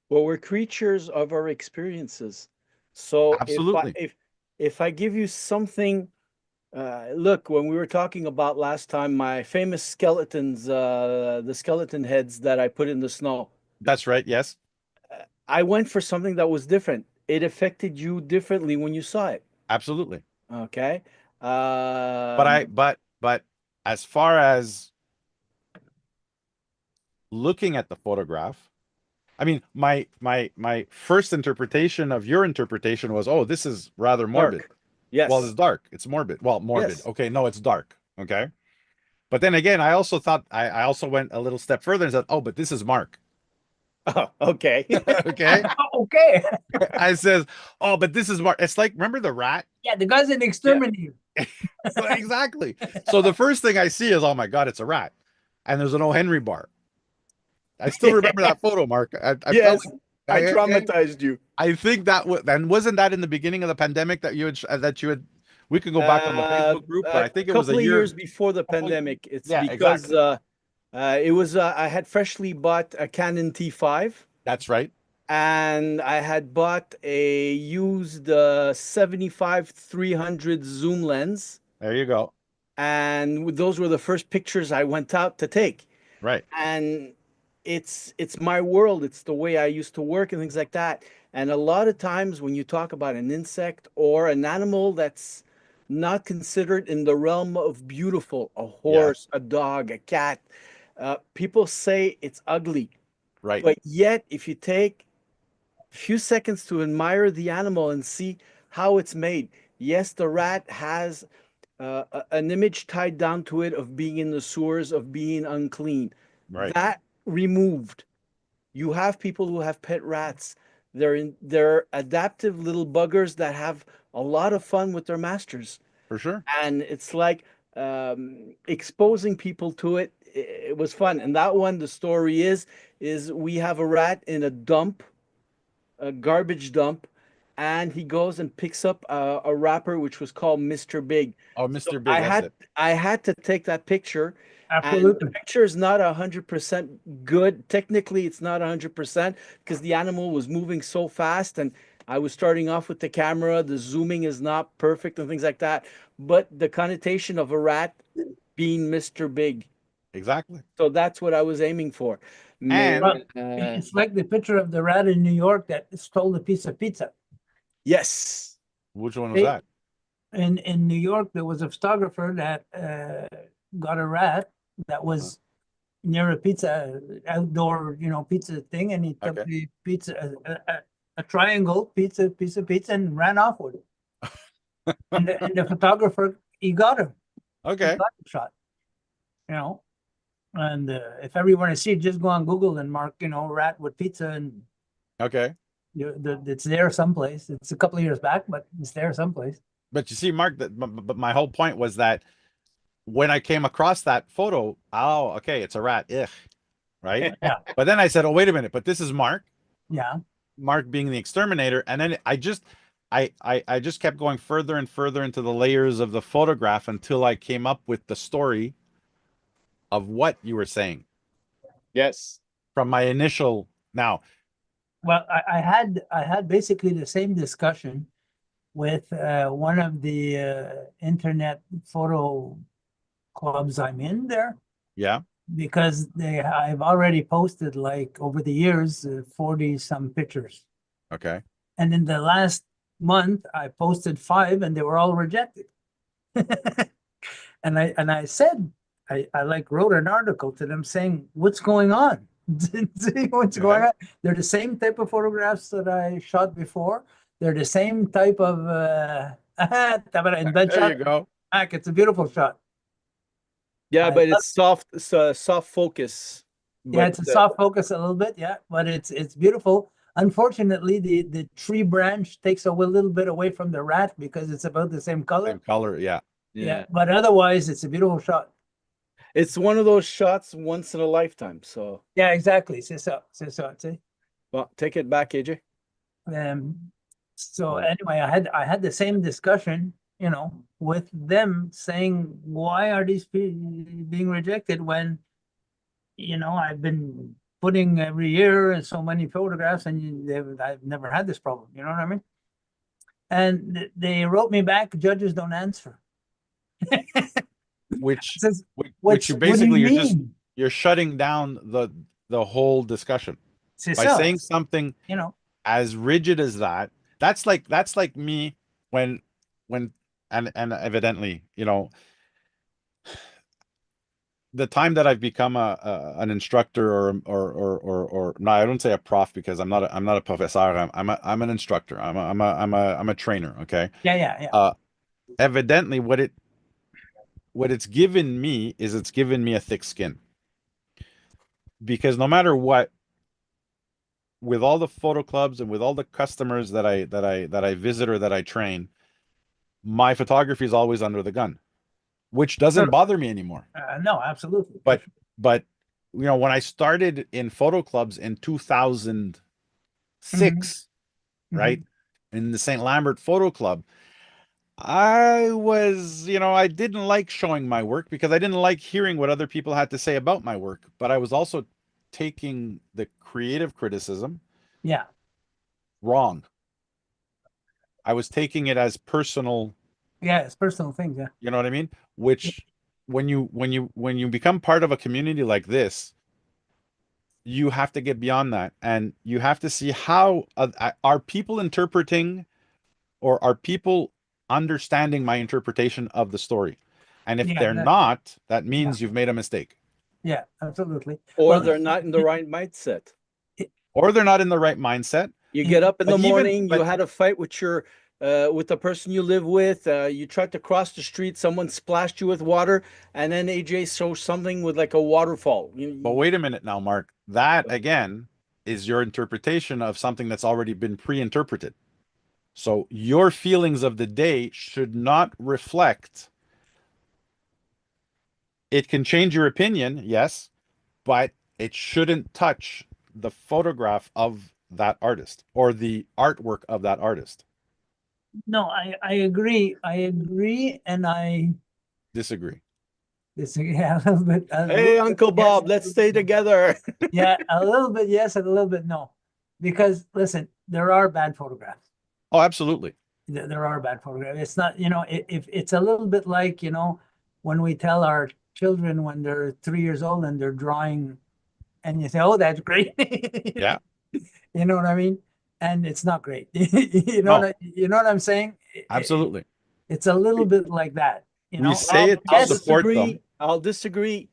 Well, we're creatures of our experiences. So Absolutely. if I give you something, look, when we were talking about last time, my famous skeletons, the skeleton heads that I put in the snow, That's right. Yes, I went for something that was different. It affected you differently when you saw it. absolutely. Okay. But but as far as looking at the photograph, I mean, my first interpretation of your interpretation was, oh, this is rather morbid. Dark. Well, it's Yes. dark. It's morbid. Well, morbid. Yes. Okay, no, it's dark. Okay. But then again, I also thought I also went a little step further and said, oh, but this is Mark. Oh, okay. Okay. Okay. I says, oh, but this is Mark. It's like, remember the rat? Yeah, the guy's an exterminator. So exactly. So the first thing I see is, oh my God, it's a rat. And there's an O. Henry bar. I still remember that photo, Mark. I felt Yes. like I traumatized you. I think that was, and wasn't that in the beginning of the pandemic that you had, we could go back on the Facebook group, but A I think it was a couple of year. years before the pandemic. It's Yeah, because exactly. it was I had freshly bought a Canon T5 That's right. and I had bought a used 75 300 zoom lens, There you go. and those were the first pictures I went out to take. Right. And it's my world. It's the way I used to work and things like that. And a lot of times when you talk about an insect or an animal that's not considered in the realm of beautiful, a Yeah. horse, a dog, a cat, people say it's ugly. Right. But yet, if you take a few seconds to admire the animal and see how it's made, yes, the rat has an image tied down to it of being in the sewers, of being unclean. Right. That removed. You have people who have pet rats. They're adaptive little buggers that have a lot of fun with their masters. For sure. And it's like exposing people to it. It was fun. And that one, the story is we have a rat in a dump, a garbage dump, and he goes and picks up a wrapper which was called Mr. Big. Oh, So Mr. Big, that's it. I had to take that picture, and the Absolutely. picture is not 100% good. Technically, it's not 100% because the animal was moving so fast, and I was starting off with the camera. The zooming is not perfect and things like that. But the connotation of a rat being Mr. Big. Exactly. So that's what I was aiming for. And Well, it's like the picture of the rat in New York that stole a piece of pizza. Yes. which one was They- that? In New York, there was a photographer that got a rat that was near a pizza outdoor, pizza thing, and he took Okay. the pizza, a triangle pizza, piece of pizza, and ran off with it. And the photographer, he got him. He Okay. got the shot. And if everyone want to see it, just go on Google and mark, rat with pizza, and Okay. it's there someplace. It's a couple of years back, but it's there someplace. But you see, Mark, but my whole point was that when I came across that photo, oh, okay, it's a rat. Ugh. Right. Yeah. But then I said, oh, wait a minute, but this is Mark. Yeah. Mark being the exterminator. And then I just kept going further and further into the layers of the photograph until I came up with the story of what you were saying Yes. from my initial. Now, Well, I had basically the same discussion with one of the internet photo clubs I'm in there, yeah. because I've already posted, like, over the years 40 some pictures, Okay. and in the last month I posted 5 and they were all rejected. And I said, I like wrote an article to them saying, what's going on? What's going on? They're the same type of photographs that I shot before. They're the same type of There you go. It's a beautiful shot. Yeah, but it's soft focus. Yeah, it's a soft focus a little bit, yeah, but it's beautiful. Unfortunately, the tree branch takes a little bit away from the rat because it's about the same color. Same color. Yeah. Yeah, but otherwise it's a beautiful shot. It's one of those shots once in a lifetime. So Yeah, exactly. C'est ça, see? well, take it back, AJ. So anyway, I had the same discussion, with them, saying, why are these being rejected when, I've been putting every year so many photographs, and I've never had this problem. You know what I mean? And they wrote me back, judges don't answer. Which Says, you what do basically you you're mean? shutting down the whole discussion C'est by ça. saying something as rigid as that. That's like me when and evidently, the time that I've become an instructor or no, I don't say a prof because I'm not a professor. I'm an instructor. I'm a trainer. Okay. Yeah. Evidently, what it's given me is it's given me a thick skin, because no matter what, with all the photo clubs and with all the customers that I visit or that I train, my photography is always under the gun, which doesn't bother me anymore. No, absolutely. But when I started in photo clubs in 2006, right, in the St. Lambert Photo Club, I was, I didn't like showing my work because I didn't like hearing what other people had to say about my work. But I was also taking the creative criticism wrong. I was taking it as personal. Yeah, it's personal things. Yeah. You know what I mean? Which when you become part of a community like this, you have to get beyond that, and you have to see how are people interpreting, or are people understanding my interpretation of the story. And if they're not, that means you've made a mistake. Yeah, absolutely. Or they're not in the right mindset. Or they're not in the right mindset. You get up in the morning, you had a fight with your with the person you live with, you tried to cross the street, someone splashed you with water, and then AJ shows something with like a waterfall. But wait a minute now, Mark. That again is your interpretation of something that's already been pre-interpreted. So your feelings of the day should not reflect. It can change your opinion, yes, but it shouldn't touch the photograph of that artist or the artwork of that artist. No, I agree. I agree, and I Disagree. disagree. Yeah, a little bit. Hey, Uncle Bob, Yes, let's stay together. yeah, a little bit yes, and a little bit no. Because listen, there are bad photographs. Oh, absolutely. There are bad photographs. It's not, if it's a little bit like, when we tell our children when they're 3 years old and they're drawing, and you say, "Oh, that's great." Yeah, You know what I mean? And it's not great. You know no, what I'm saying? absolutely. It's a little bit like that, We say it to I'll Yes, support them. disagree. I'll disagree.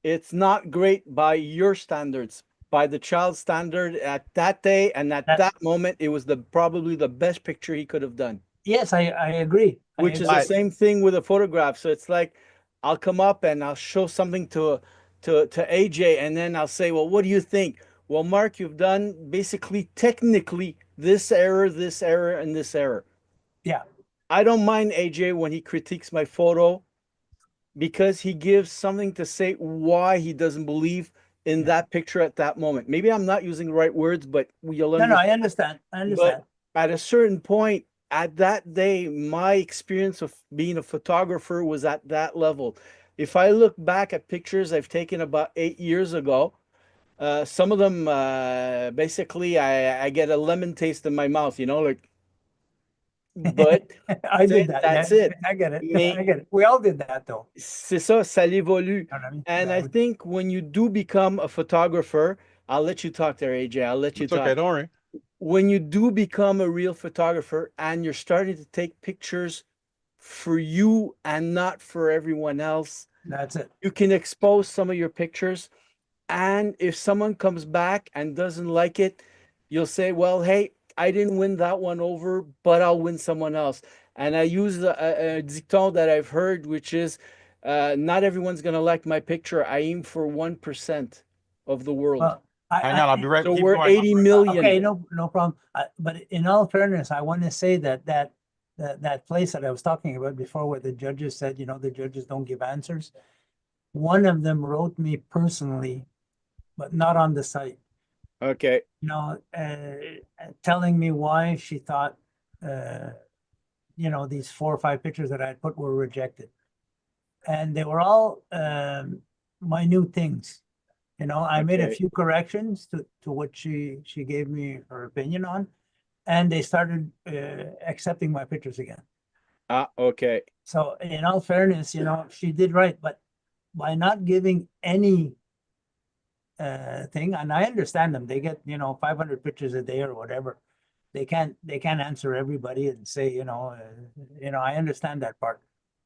It's not great by your standards. By the child's standard at that day and at that, that moment, it was probably the best picture he could have done. yes, I agree. Which is the But same thing with a photograph. So it's like I'll come up and I'll show something to AJ, and then I'll say, "Well, what do you think?" Well, Mark, you've done basically technically this error, and this error. Yeah, I don't mind AJ when he critiques my photo because he gives something to say why he doesn't believe in yeah. that picture at that moment. Maybe I'm not using the right words, but you'll No, understand. I understand. I understand. But at a certain point, at that day, my experience of being a photographer was at that level. If I look back at pictures I've taken about 8 years ago, some of them basically I get a lemon taste in my mouth, like, but I did that. Yeah, that's it. I get it. Mais I get it. We all did that, though. c'est ça, ça l'évolue. You know what I mean? And I Yeah, think when you do become a photographer, I'll let you talk there, AJ. I'll let you it's okay, talk. don't worry. When you do become a real photographer and you're starting to take pictures for you and not for everyone else, that's it. you can expose some of your pictures. And if someone comes back and doesn't like it, you'll say, well, hey, I didn't win that one over, but I'll win someone else. And I use a dicton that I've heard, which is not everyone's going to like my picture. I aim for 1% of the world. Well, Hang on, I'll be right. So Keep we're going. 80 million. okay, no problem. But in all fairness, I want to say that place that I was talking about before, where the judges said, the judges don't give answers. One of them wrote me personally, but not on the site. Okay. Telling me why she thought, these 4 or 5 pictures that I had put were rejected, and they were all minute things. I made a Okay. few corrections to what she gave me her opinion on, and they started accepting my pictures again. Okay. So in all fairness, she did right, but by not giving any thing, and I understand them, they get 500 pictures a day or whatever. They can't answer everybody and say, I understand that part.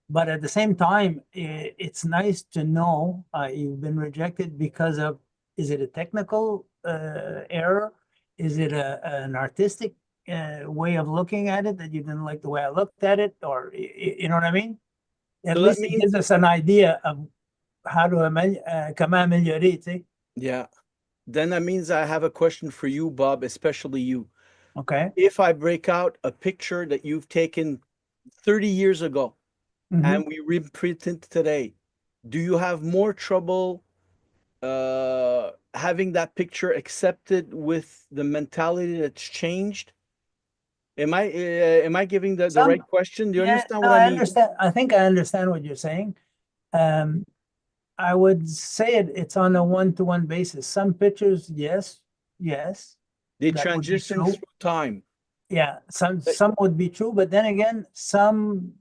But at the same time, it's nice to know you've been rejected because of, is it a technical error? Is it an artistic way of looking at it that you didn't like the way I looked at it? Or, you know what I mean? At So that least it means, gives us an idea of how to comment améliorer, tu sais? yeah. Then that means I have a question for you, Bob, especially you. Okay. If I break out a picture that you've taken 30 years ago Mhm. and we reprint it today, do you have more trouble having that picture accepted with the mentality that's changed? Am I giving the Some, right question? Do you yeah, understand no, what I I mean? understand. I think I understand what you're saying. I would say it's on a one-to-one basis. Some pictures, yes, They that would be transition true. through time. Yeah, some would be true, but then again, some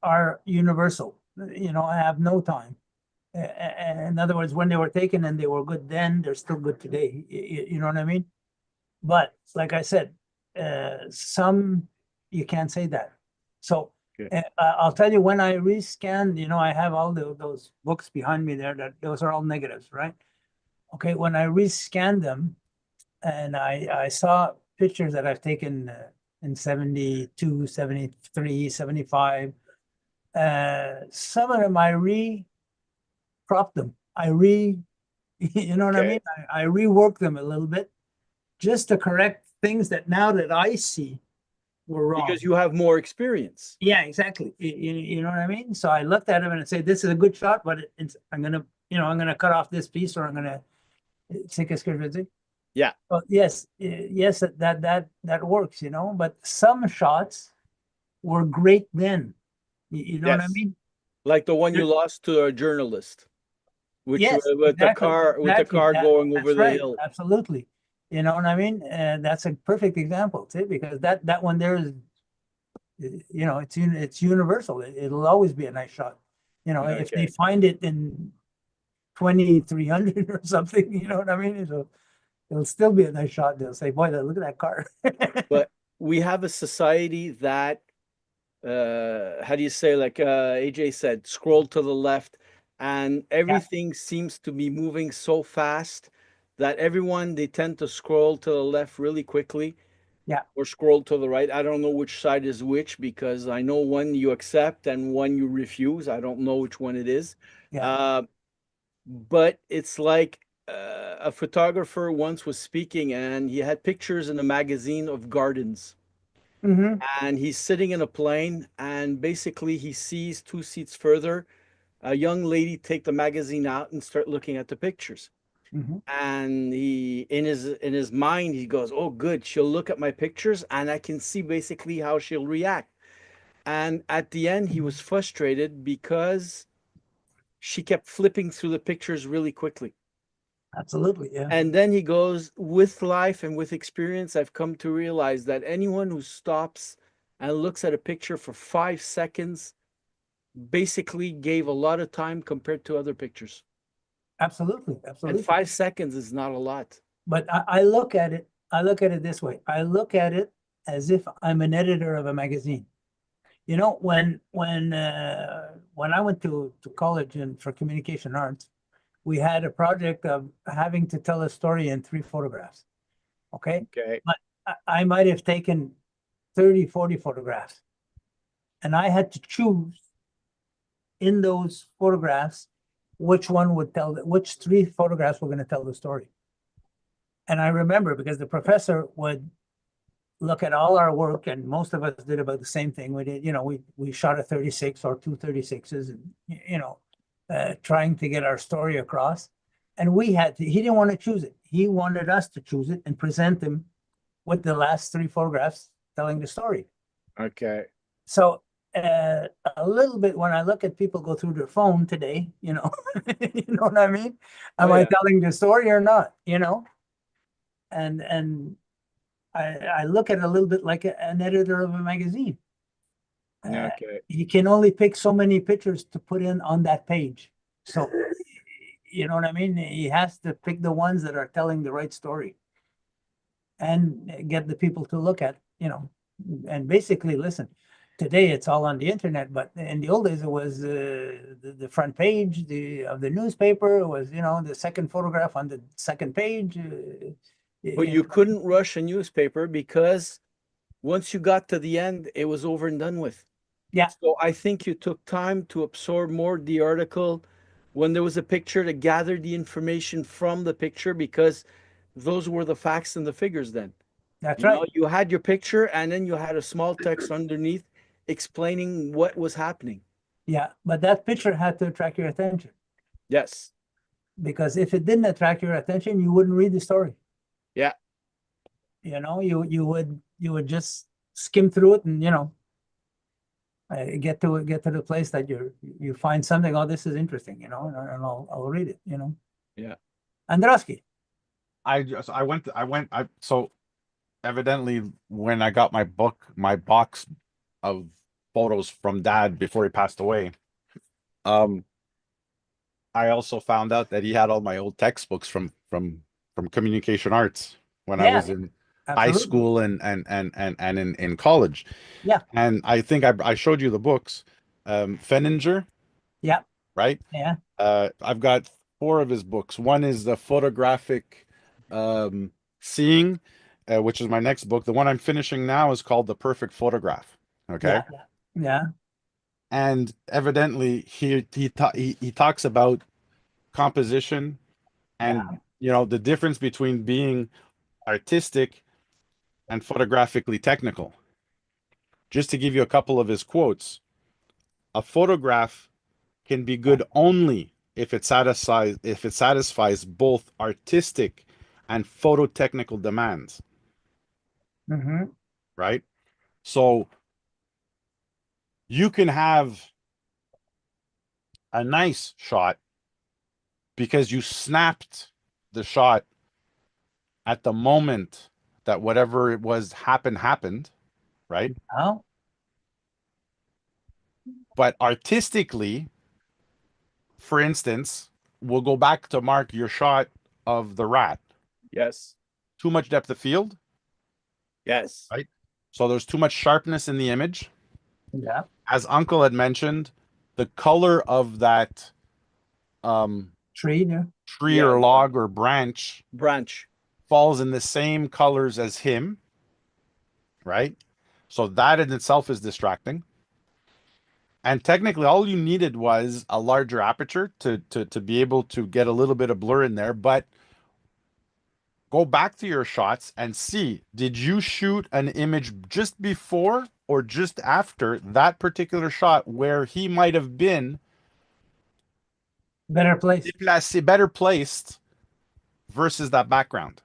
are universal. I have no time. In other words, when they were taken and they were good then, they're still good today. You know what I mean? But like I said, some you can't say that. So Okay. I'll tell you, when I rescanned, I have all those books behind me there, that those are all negatives, right? Okay, when I rescanned them and I saw pictures that I've taken in 72, 73, 75, some of them I cropped them. You know what I Okay. mean? I reworked them a little bit just to correct things that now that I see were wrong. Because you have more experience. Yeah, exactly. You know what I mean? So I looked at him and I said, "This is a good shot, but I'm gonna cut off this piece, or I'm gonna take a screen." Yeah. Well, yes, yes, that works, But some shots were great then. You know what I Yes. mean? Like the one you lost to a journalist, which Yes, with the exactly, car exactly. going over That's the right. hill. Absolutely. You know what I mean? That's a perfect example, too, because that one there is, you know, it's universal. It'll always be a nice shot. You know, if they Okay. find it in 2300 or something, you know what I mean? It'll still be a nice shot. They'll say, "Boy, look at that car." But we have a society that how do you say, like AJ said, scroll to the left, and Yeah, everything seems to be moving so fast that everyone, they tend to scroll to the left really quickly yeah, or scroll to the right. I don't know which side is which, because I know one you accept and one you refuse. I don't know which one it is. yeah. Uh, but it's like a photographer once was speaking, and he had pictures in a magazine of gardens, Mm-hmm. and he's sitting in a plane, and basically he sees two seats further a young lady take the magazine out and start looking at the pictures. Mm-hmm. And he, in his mind, he goes, oh good, she'll look at my pictures and I can see basically how she'll react. And at the end he was frustrated because she kept flipping through the pictures really quickly. Absolutely. Yeah. And then he goes, with life and with experience, I've come to realize that anyone who stops and looks at a picture for 5 seconds basically gave a lot of time compared to other pictures. Absolutely. And Absolutely. 5 seconds is not a lot. But I look at it this way. I look at it as if I'm an editor of a magazine. You know, when I went to college and for communication arts, we had a project of having to tell a story in 3 photographs. Okay. Okay. But I might have taken 30, 40 photographs. And I had to choose in those photographs which 3 photographs were going to tell the story. And I remember because the professor would look at all our work, and most of us did about the same thing. We did, you know, we shot a 36 or 2 36s, and trying to get our story across. And he didn't want to choose it. He wanted us to choose it and present him with the last 3 photographs telling the story. Okay. So a little bit when I look at people go through their phone today, you know, you know what I mean? Oh Am I yeah. telling the story or not? You know, and I look at it a little bit like an editor of a magazine. Okay. He can only pick so many pictures to put in on that page. So, you know what I mean? He has to pick the ones that are telling the right story and get the people to look at, you know, and basically listen. Today it's all on the internet, but in the old days it was the front page of the newspaper. It was, you know, the second photograph on the second page. But You you know, couldn't rush a newspaper because once you got to the end, it was over and done with. yeah, So I think you took time to absorb more the article when there was a picture, to gather the information from the picture, because those were the facts and the figures then. that's You know, right. you had your picture and then you had a small text underneath explaining what was happening. Yeah, but that picture had to attract your attention Yes. because if it didn't attract your attention, you wouldn't read the story. Yeah. You know, you would just skim through it and, you know, get to the place that you find something. Oh, this is interesting, you know, and I'll read it. You know, Yeah. Androsky. So evidently when I got my box of photos from dad before he passed away, um, I also found out that he had all my old textbooks from communication arts when I Yeah, was in high absolutely. school and in college. Yeah, And I think I showed you the books. Fenninger, yeah, right? yeah, I've got 4 of his books. One is the photographic um, seeing, which is my next book. The one I'm finishing now is called The Perfect Photograph. Okay. yeah, yeah, And evidently he talks about composition yeah. and the difference between being artistic and photographically technical. Just to give you a couple of his quotes, a photograph can be good only if it satisfies both artistic and phototechnical demands, Mm-hmm. right? So you can have a nice shot because you snapped the shot at the moment that whatever it was happened, right? Now, But artistically, for instance, we'll go back to Mark your shot of the rat. Yes. Too much depth of field, Yes. right? So there's too much sharpness in the image. yeah, As Uncle had mentioned, the color of that tree there. tree Yeah. or log or branch Branch. falls in the same colors as him, right? So that in itself is distracting. And technically, all you needed was a larger aperture to be able to get a little bit of blur in there. But go back to your shots and see, did you shoot an image just before or just after that particular shot where he might have been Better place. better placed versus that background?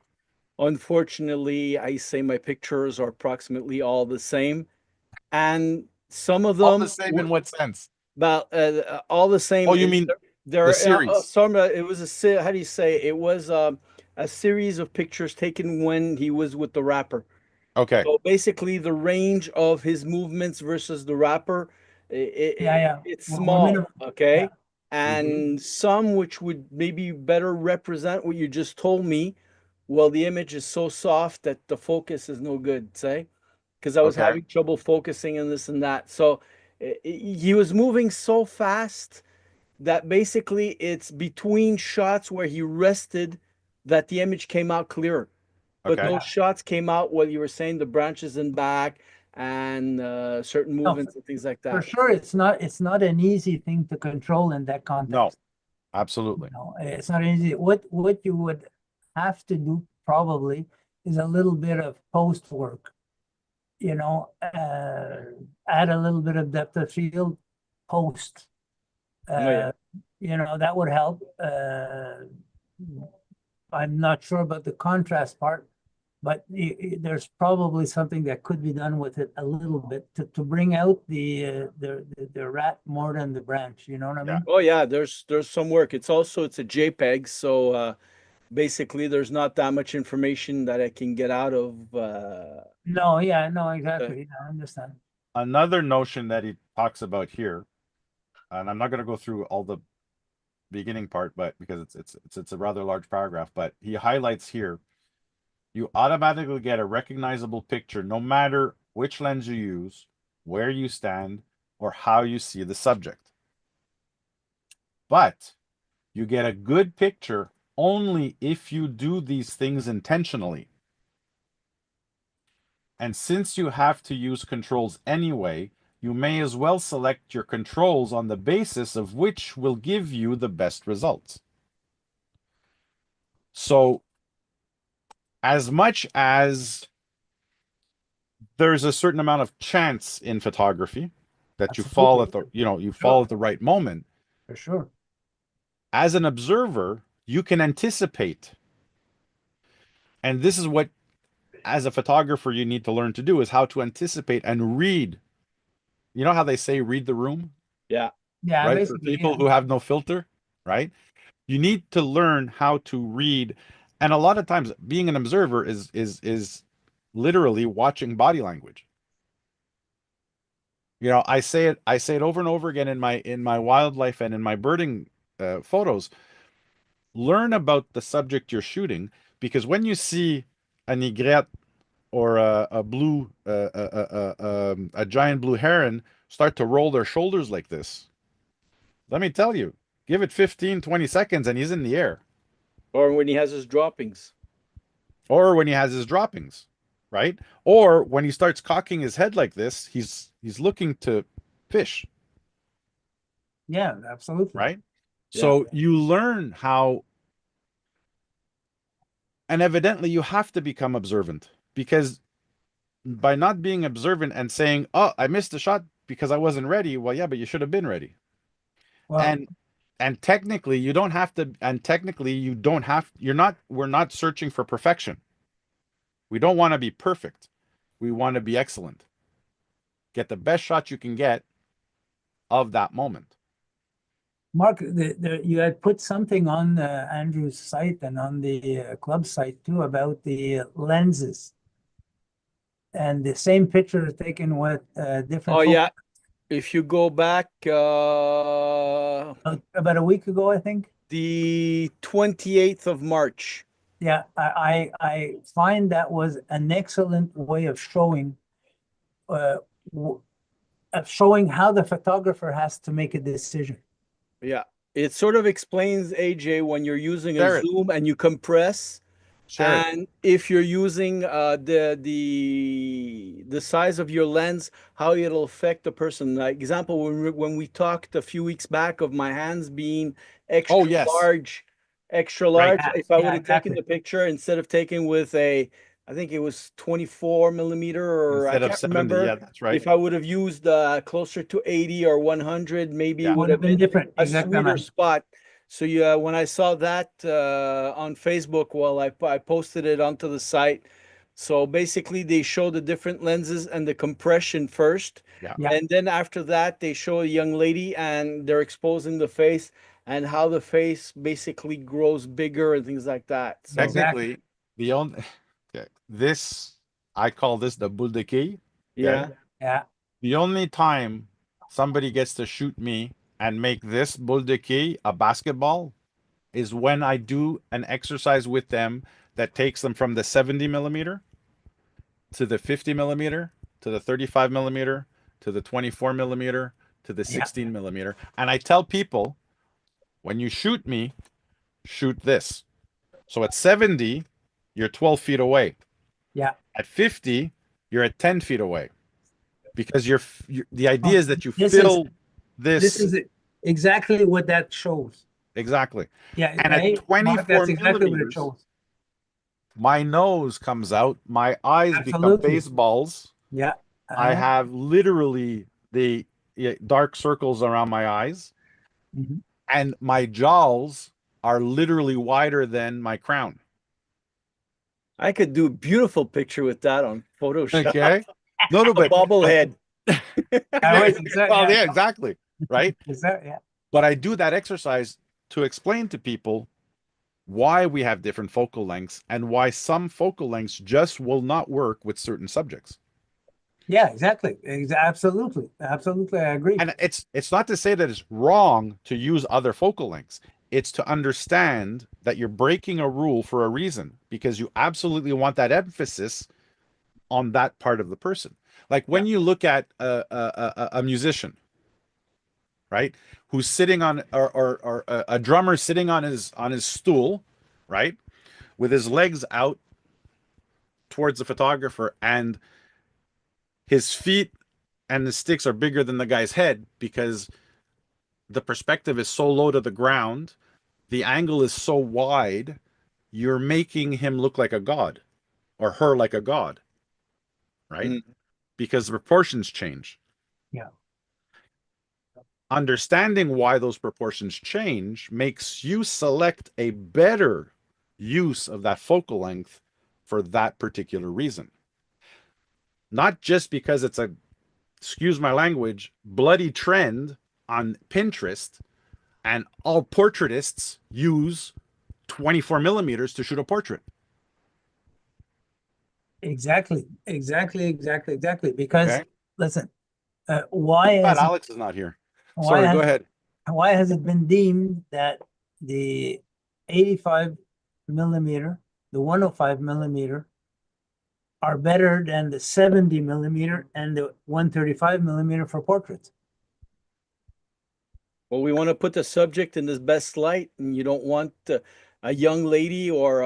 Unfortunately, I say my pictures are approximately all the same, and some of All the them same in what sense? about all the same. Oh, you mean there the are series? some. It was how do you say? It was a series of pictures taken when he was with the rapper. Okay. So basically, the range of his movements versus the rapper, Yeah, yeah. it's We're small, minimum. okay? Yeah. And some which would maybe better represent what you just told me. Well, the image is so soft that the focus is no good, say, because I was Okay. having trouble focusing and this and that. So he was moving so fast that basically it's between shots where he rested that the image came out clearer. But Okay. those shots came out while you were saying the branches in back and certain No, movements and things like for that. sure, it's not an easy thing to control in that No, context. absolutely. It's not easy. What you would have to do probably is a little bit of post work. Add a little bit of depth of field post. Oh yeah. That would help. I'm not sure about the contrast part, but there's probably something that could be done with it a little bit to bring out the rat more than the branch. You know what I Yeah. mean? Oh yeah, there's some work. It's a JPEG, so basically there's not that much information that I can get out of No, yeah, no, the- exactly. I understand. Another notion that he talks about here, and I'm not going to go through all the beginning part, but because it's a rather large paragraph, but he highlights here, you automatically get a recognizable picture no matter which lens you use, where you stand, or how you see the subject. But you get a good picture only if you do these things intentionally. And since you have to use controls anyway, you may as well select your controls on the basis of which will give you the best results. So, as much as there's a certain amount of chance in photography that you fall at Absolutely. you fall at the right moment, For sure. as an observer, you can anticipate. And this is what, as a photographer, you need to learn to do is how to anticipate and read. You know how they say read the room, yeah. Yeah, right? For basically, people yeah. who have no filter, right? You need to learn how to read. And a lot of times being an observer is literally watching body language. I say it over and over again in my wildlife and in my birding photos. Learn about the subject you're shooting because when you see an egret or a blue a giant blue heron start to roll their shoulders like this, let me tell you, give it 15, 20 seconds and he's in the air. Or when he has his droppings. Or when he has his droppings, right? Or when he starts cocking his head like this, he's looking to fish, Yeah, absolutely. right? Yeah. So you learn how, and evidently you have to become observant because by not being observant and saying, "Oh, I missed the shot because I wasn't ready." Well, yeah, but you should have been ready. Well, And technically you don't have to, and technically you don't have, we're not searching for perfection. We don't want to be perfect. We want to be excellent. Get the best shot you can get of that moment. Mark, you had put something on Andrew's site and on the club site too about the lenses. And the same picture is taken with different Oh focal- yeah, if you go back about a week ago, I think. the 28th of March. Yeah, I find that was an excellent way of showing how the photographer has to make a decision. Yeah, it sort of explains, AJ, when you're using a Share it. zoom and you compress, Share it. and if you're using the size of your lens, how it'll affect the person. Like example, when we talked a few weeks back of my hands being extra Oh, yes. large, extra Right. large. If I Yeah, would have taken exactly. the picture instead of taking with a, I think it was 24 millimeter, or I Instead of can't 70. remember. Yeah, that's right. If I would have used closer to 80 or 100, maybe it Yeah. would Would have have been different. a Exactly. sweeter spot. So yeah, when I saw that on Facebook, well, I posted it onto the site. So basically, they show the different lenses and the compression first, Yeah. Yeah. and then after that, they show a young lady and they're exposing the face and how the face basically grows bigger and things like that. So Technically, the only okay, this I call this the boule de quille. yeah, Yeah. The only time somebody gets to shoot me and make this boule de quille a basketball is when I do an exercise with them that takes them from the 70 millimeter to the 50 millimeter to the 35 millimeter to the 24 millimeter to the 16 millimeter. And I tell people, when you shoot me, shoot this. So at 70, you're 12 feet away. Yeah. At 50, you're at 10 feet away. Because the idea is that you This fill This is exactly what that shows. exactly. Yeah. And at Hey, Mark, 24 that's exactly what it millimeters, shows. my nose comes out, my eyes become Absolutely. baseballs. Yeah. I have literally the dark circles around my eyes, Mhm. and my jowls are literally wider than my crown. I could do a beautiful picture with that on Photoshop. Okay. No, A bobblehead. Well, yeah, exactly. Right. Yeah. But I do that exercise to explain to people why we have different focal lengths and why some focal lengths just will not work with certain subjects. Yeah, exactly. Absolutely. Absolutely. I agree. And it's not to say that it's wrong to use other focal lengths. It's to understand that you're breaking a rule for a reason, because you absolutely want that emphasis on that part of the person. Like when you look at a musician, right, who's sitting on, or a drummer sitting on his stool, right, with his legs out towards the photographer, and his feet and the sticks are bigger than the guy's head because the perspective is so low to the ground, the angle is so wide, you're making him look like a god or her like a god, right? Mm. Because the proportions change. Yeah. Understanding why those proportions change makes you select a better use of that focal length for that particular reason. Not just because it's a, excuse my language, bloody trend on Pinterest and all portraitists use 24 millimeters to shoot a portrait. Exactly. Because Okay. listen, why But has Alex is not here. why Sorry, has go ahead. why has it been deemed that the 85 millimeter, the 105 millimeter are better than the 70 millimeter and the 135 millimeter for portraits? Well, we want to put the subject in the best light, and you don't want a young lady or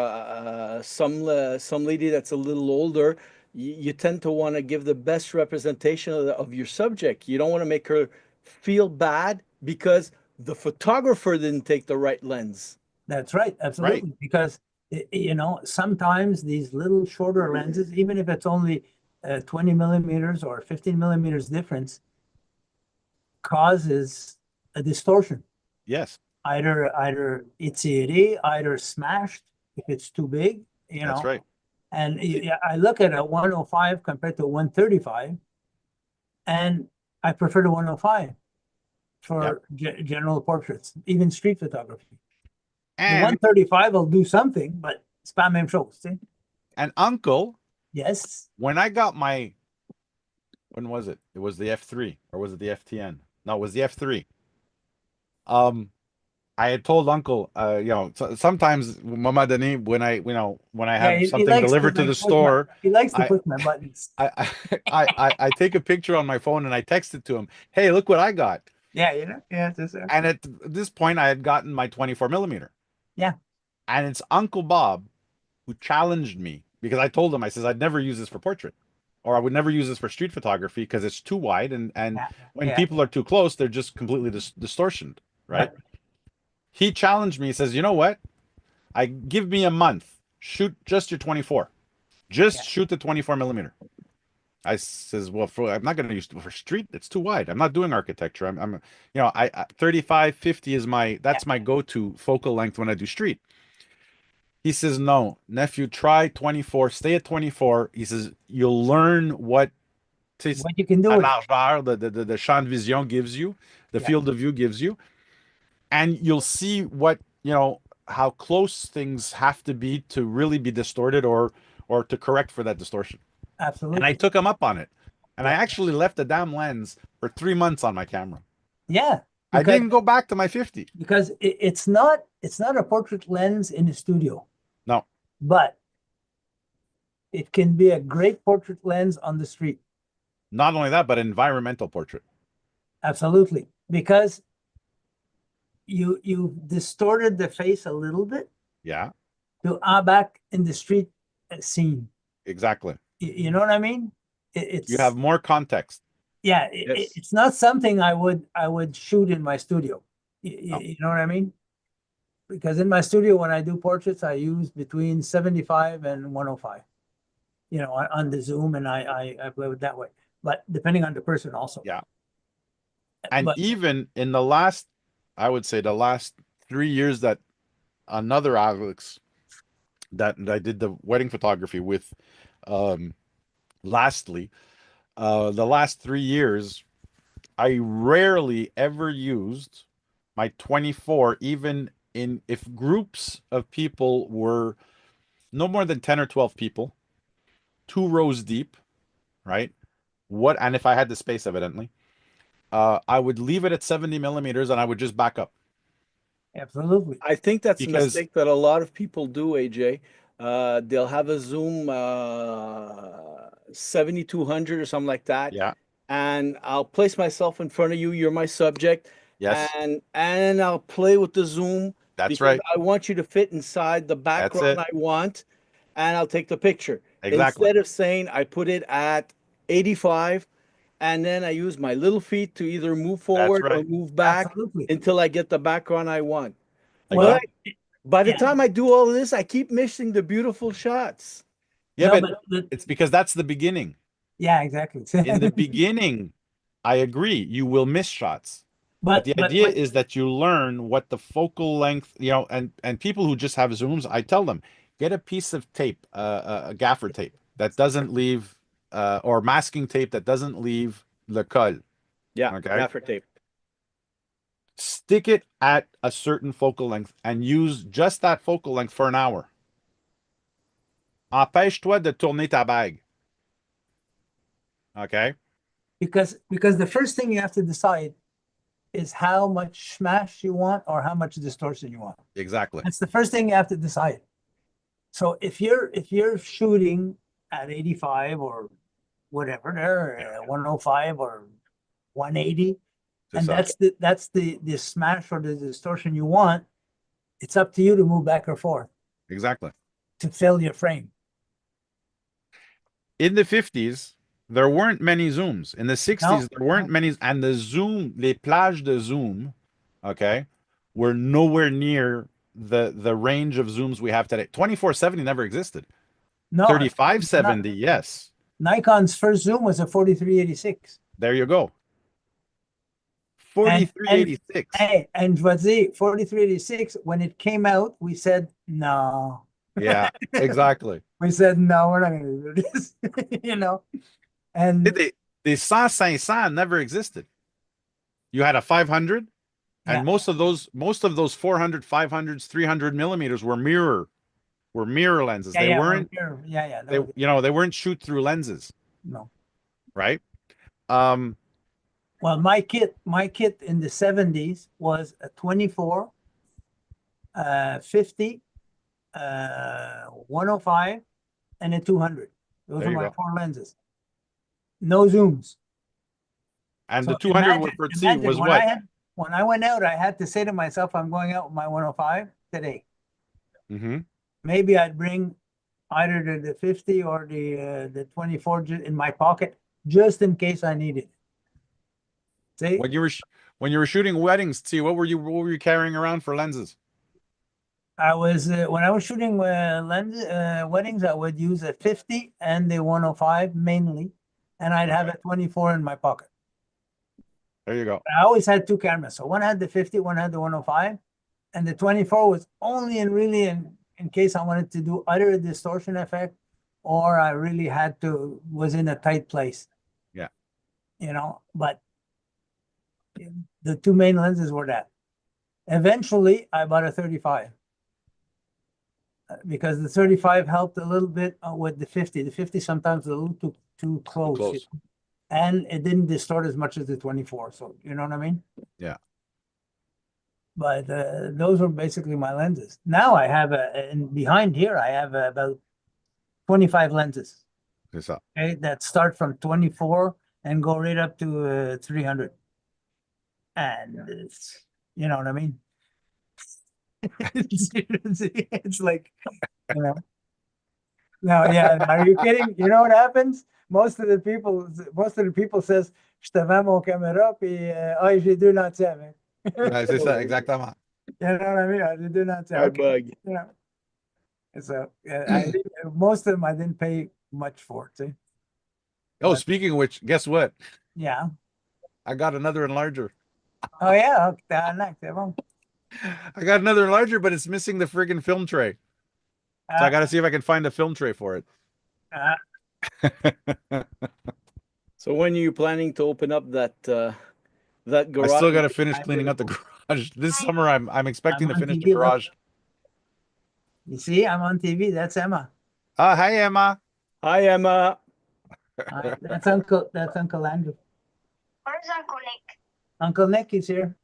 some lady that's a little older. You tend to want to give the best representation of your subject. You don't want to make her feel bad because the photographer didn't take the right lens. That's right, absolutely. Because sometimes these little shorter lenses, even if it's only 20 millimeters or 15 millimeters difference, causes a distortion. Yes, Either itty, either smashed if it's too big, that's right. And I look at a 105 compared to 135, and I prefer the 105 for general portraits, even street photography. The And 135 will do something, but it's pas même chose. See? and uncle, Yes. when I got my, when was it? It was the F3 or was it the FTN? No, it was the F3. I had told uncle, sometimes Mama Denis, when I Yeah, have he something likes delivered to like, the store, he likes to I, push my buttons. I take a picture on my phone and I text it to him. Hey, look what I got. Yeah, yeah, it's And at this point, I had gotten my 24 millimeter. Yeah. And it's Uncle Bob who challenged me because I told him, I says, I'd never use this for portrait, or I would never use this for street photography because it's too wide. And when people are too close, they're just completely distortioned, right? He challenged me. He says, you know what? Give me a month. Shoot just your 24. Just shoot the 24 millimeter. I says, well, I'm not going to use it for street. It's too wide. I'm not doing architecture. I'm 35, 50 is my go-to focal length when I do street. He says, no, nephew, try 24. Stay at 24. He says, you'll learn what you can do. The champ de vision gives you, the field of view gives you, and you'll see what how close things have to be to really be distorted or to correct for that distortion. Absolutely. And I took him up on it. And I actually left the damn lens for 3 months on my camera. Yeah. I didn't go back to my 50. Because it's not a portrait lens in the studio. No. But it can be a great portrait lens on the street. Not only that, but environmental portrait. Absolutely. Because you distorted the face a little bit. Yeah. To back in the street scene. Exactly. You know what I mean? You have more context. Yeah, it's not something I would shoot in my studio. You know what I mean? Because in my studio, when I do portraits, I use between 75 and 105. On the zoom, and I play with that way. But depending on the person, also. Yeah. And even in I would say the last 3 years that another Alex that I did the wedding photography with, lastly, the last 3 years, I rarely ever used my 24, even if groups of people were no more than 10 or 12 people, 2 rows deep, right? And if I had the space, evidently, I would leave it at 70 millimeters and I would just back up. Absolutely. I think that's a mistake that a lot of people do, AJ. They'll have a zoom 7200 or something like that. Yeah. And I'll place myself in front of you. You're my subject. Yes. And I'll play with the zoom. That's right. I want you to fit inside the background I want, and I'll take the picture. Exactly. Instead of saying I put it at 85, and then I use my little feet to either move forward or move back until I get the background I want. Well, by the time I do all of this, I keep missing the beautiful shots. Yeah, but it's because that's the beginning. Yeah, exactly. In the beginning, I agree, you will miss shots. But the idea is that you learn what the focal length, and people who just have zooms, I tell them, get a piece of tape, a gaffer tape that doesn't leave, or masking tape that doesn't leave le col. Yeah, okay? Gaffer tape. Stick it at a certain focal length and use just that focal length for an hour. Empêche-toi de tourner ta bague. Okay? Because the first thing you have to decide is how much smash you want or how much distortion you want. Exactly. That's the first thing you have to decide. So if you're shooting at 85 or whatever, 105 or 180, and that's the smash or the distortion you want, it's up to you to move back or forth. Exactly. To fill your frame. In the 50s, there weren't many zooms. In the 60s, there weren't many, and the zoom, les plages de zoom, okay, were nowhere near the range of zooms we have today. 2470 never existed. No. 3570, yes. Nikon's first zoom was a 4386. There you go. 4386. And je vais dire, 4386, when it came out, we said, no. Yeah, exactly. We said, no, we're not going to do this, And the 100-500 never existed. You had a 500, and Yeah. most of those 400, 500s, 300 millimeters were mirror lenses. Yeah, They yeah, weren't yeah. they weren't shoot through lenses, No. right? Um, Well, my kit in the 70s was a 24, 50, 105, and a 200. Those there were you my go. 4 lenses. No zooms. And So the 200 for C imagine was what? when I went out, I had to say to myself, I'm going out with my 105 today. Mm-hmm. Maybe I'd bring either the 50 or the 24 in my pocket just in case I need it. See, When you were shooting weddings, T, what were you carrying around for lenses? I was when I was shooting weddings, I would use a 50 and the 105 mainly, and I'd have a 24 in my pocket. There you go. I always had 2 cameras, so one had the 50, one had the 105, and the 24 was only in case I wanted to do either a distortion effect or I really was in a tight place. Yeah. But the 2 main lenses were that. Eventually, I bought a 35 because the 35 helped a little bit with the 50. The 50 sometimes a little too close, Close. and it didn't distort as much as the 24. So you know what I mean? Yeah. But those were basically my lenses. Now I have and behind here I have about 25 lenses. It's up. Okay, that start from 24 and go right up to 300. And you know what I mean? It's like, you know. No, yeah, are you kidding? You know what happens? Most of the people says, je te vends mon caméra, puis j'ai 297. Ouais, c'est ça, exactement. You know what I mean? J'ai 297. Hard Okay. bug. You know. So most of them I didn't pay much for. See? Oh, speaking of which, guess what? Yeah. I got another enlarger. Oh yeah. C'est bon. I got another enlarger, but it's missing the friggin' film tray. So I got to see if I can find a film tray for it. So when are you planning to open up that garage? I still got to finish cleaning up the garage. This summer, I'm expecting to on finish the TV, look. garage. You see, I'm on TV. That's Emma. Hi, Emma. Hi, Emma. That's Uncle Andrew. Where's Uncle Nick? Uncle Nick is here.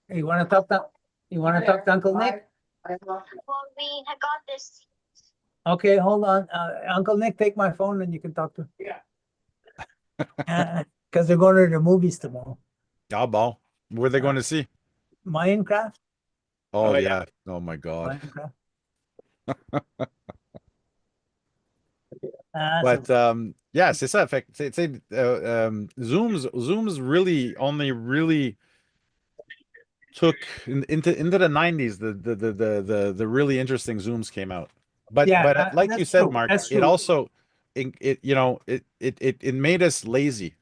Hey, you want to talk to Uncle Nick? Well, we had got this. Okay, hold on. Uncle Nick, take my phone and you can talk to him. Yeah. Because they're going to the movies tomorrow. Yeah, ball. Where are they going to see? Minecraft. Oh, Oh, yeah. yeah. Oh, my God. Minecraft. But yeah, c'est ça. Fait que, Zooms really took into the 90s. The really interesting Zooms came out. But Yeah, like you that's said, true. Mark, That's it true. also it made us lazy.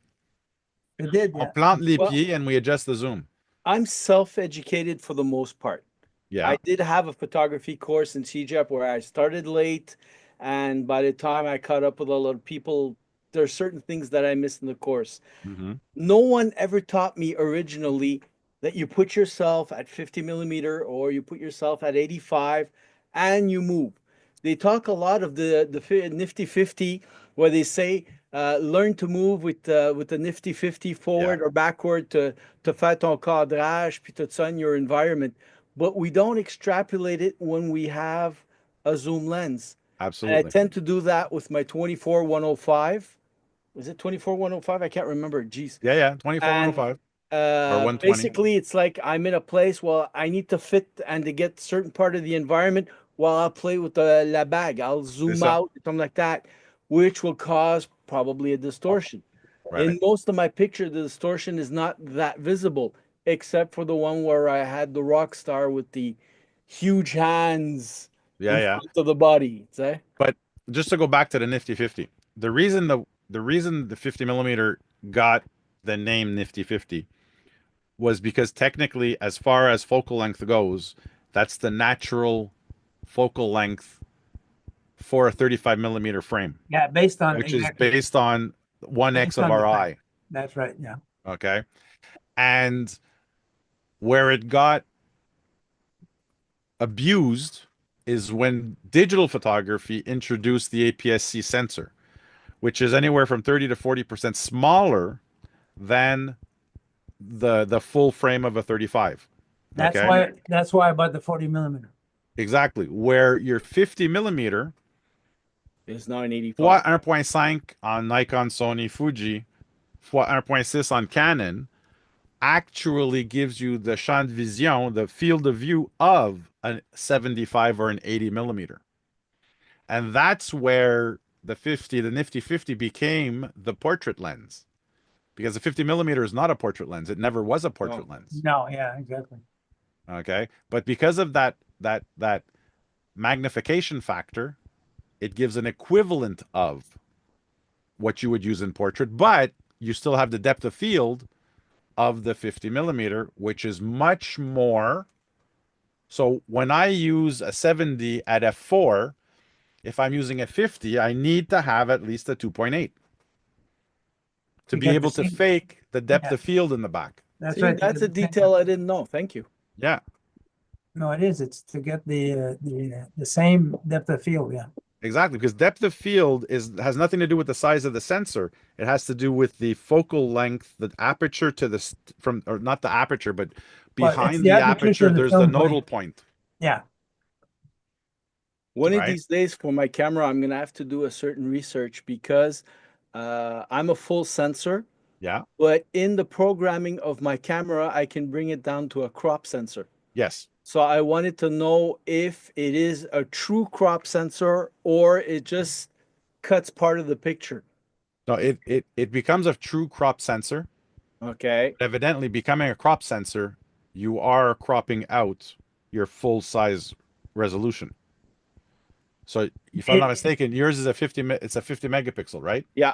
It did. On Yeah. plante les Well- pieds and we adjust the zoom. I'm self-educated for the most part. Yeah. I did have a photography course in CJEP where I started late, and by the time I caught up with a lot of people, there are certain things that I missed in the course. Mhm. No one ever taught me originally that you put yourself at 50 millimeter or you put yourself at 85 and you move. They talk a lot of the nifty 50 where they say learn to move with the nifty 50 forward or backward to faire ton cadrage puis tout ça in your environment. But we don't extrapolate it when we have a zoom lens. And I Absolutely. tend to do that with my 24-105. Was it 24-105? I can't remember. Jeez. Yeah. 24-105. Or 120. Basically, it's like I'm in a place where I need to fit and to get certain part of the environment while I'll play with la bag. I'll zoom ça. out, something like that, which will cause probably a distortion. Right. In most of my picture, the distortion is not that visible, except for the one where I had the rock star with the huge hands in Yeah. front of the body. See? But just to go back to the Nifty 50, the reason the 50 millimeter got the name Nifty 50 was because technically, as far as focal length goes, that's the natural focal length for a 35 millimeter frame, Yeah, based on which is based on 1x of on our the eye. That's right. Yeah. Okay. And where it got abused is when digital photography introduced the APS-C sensor, which is anywhere from 30 to 40% smaller than the full frame of a 35. That's Okay. why I bought the 40 mm. Exactly. Where your 50 millimeter, It's 985. 1.5 on Nikon, Sony, Fuji, 1.6 on Canon, actually gives you the champ de vision, the field of view of a 75 or an 80 millimeter. And that's where the nifty 50 became the portrait lens. Because the 50 millimeter is not a portrait lens. It never was a portrait lens. No, yeah, exactly. Okay. But because of that magnification factor, it gives an equivalent of what you would use in portrait, but you still have the depth of field of the 50 millimeter, which is much more. So when I use a 70 at f4, if I'm using a 50, I need to have at least a 2.8 to be get the able to same- fake the depth yeah. of field in the back. That's See, right. that's a detail I didn't know. Thank you. Yeah, No, it is. It's to get the same depth of field. Yeah. exactly. Because depth of field has nothing to do with the size of the sensor. It has to do with the focal length, the aperture to the or not the aperture, but Well, it's behind the the aperture to aperture, the there's the film nodal plane. point. Yeah. One of Right. these days for my camera, I'm gonna have to do a certain research because I'm a full sensor, Yeah. but in the programming of my camera, I can bring it down to a crop sensor. Yes. So I wanted to know if it is a true crop sensor or it just cuts part of the picture. No, it becomes a true crop sensor. Okay. Evidently, becoming a crop sensor, you are cropping out your full size resolution. So if I'm not mistaken, yours is it's a 50 megapixel, right? Yeah.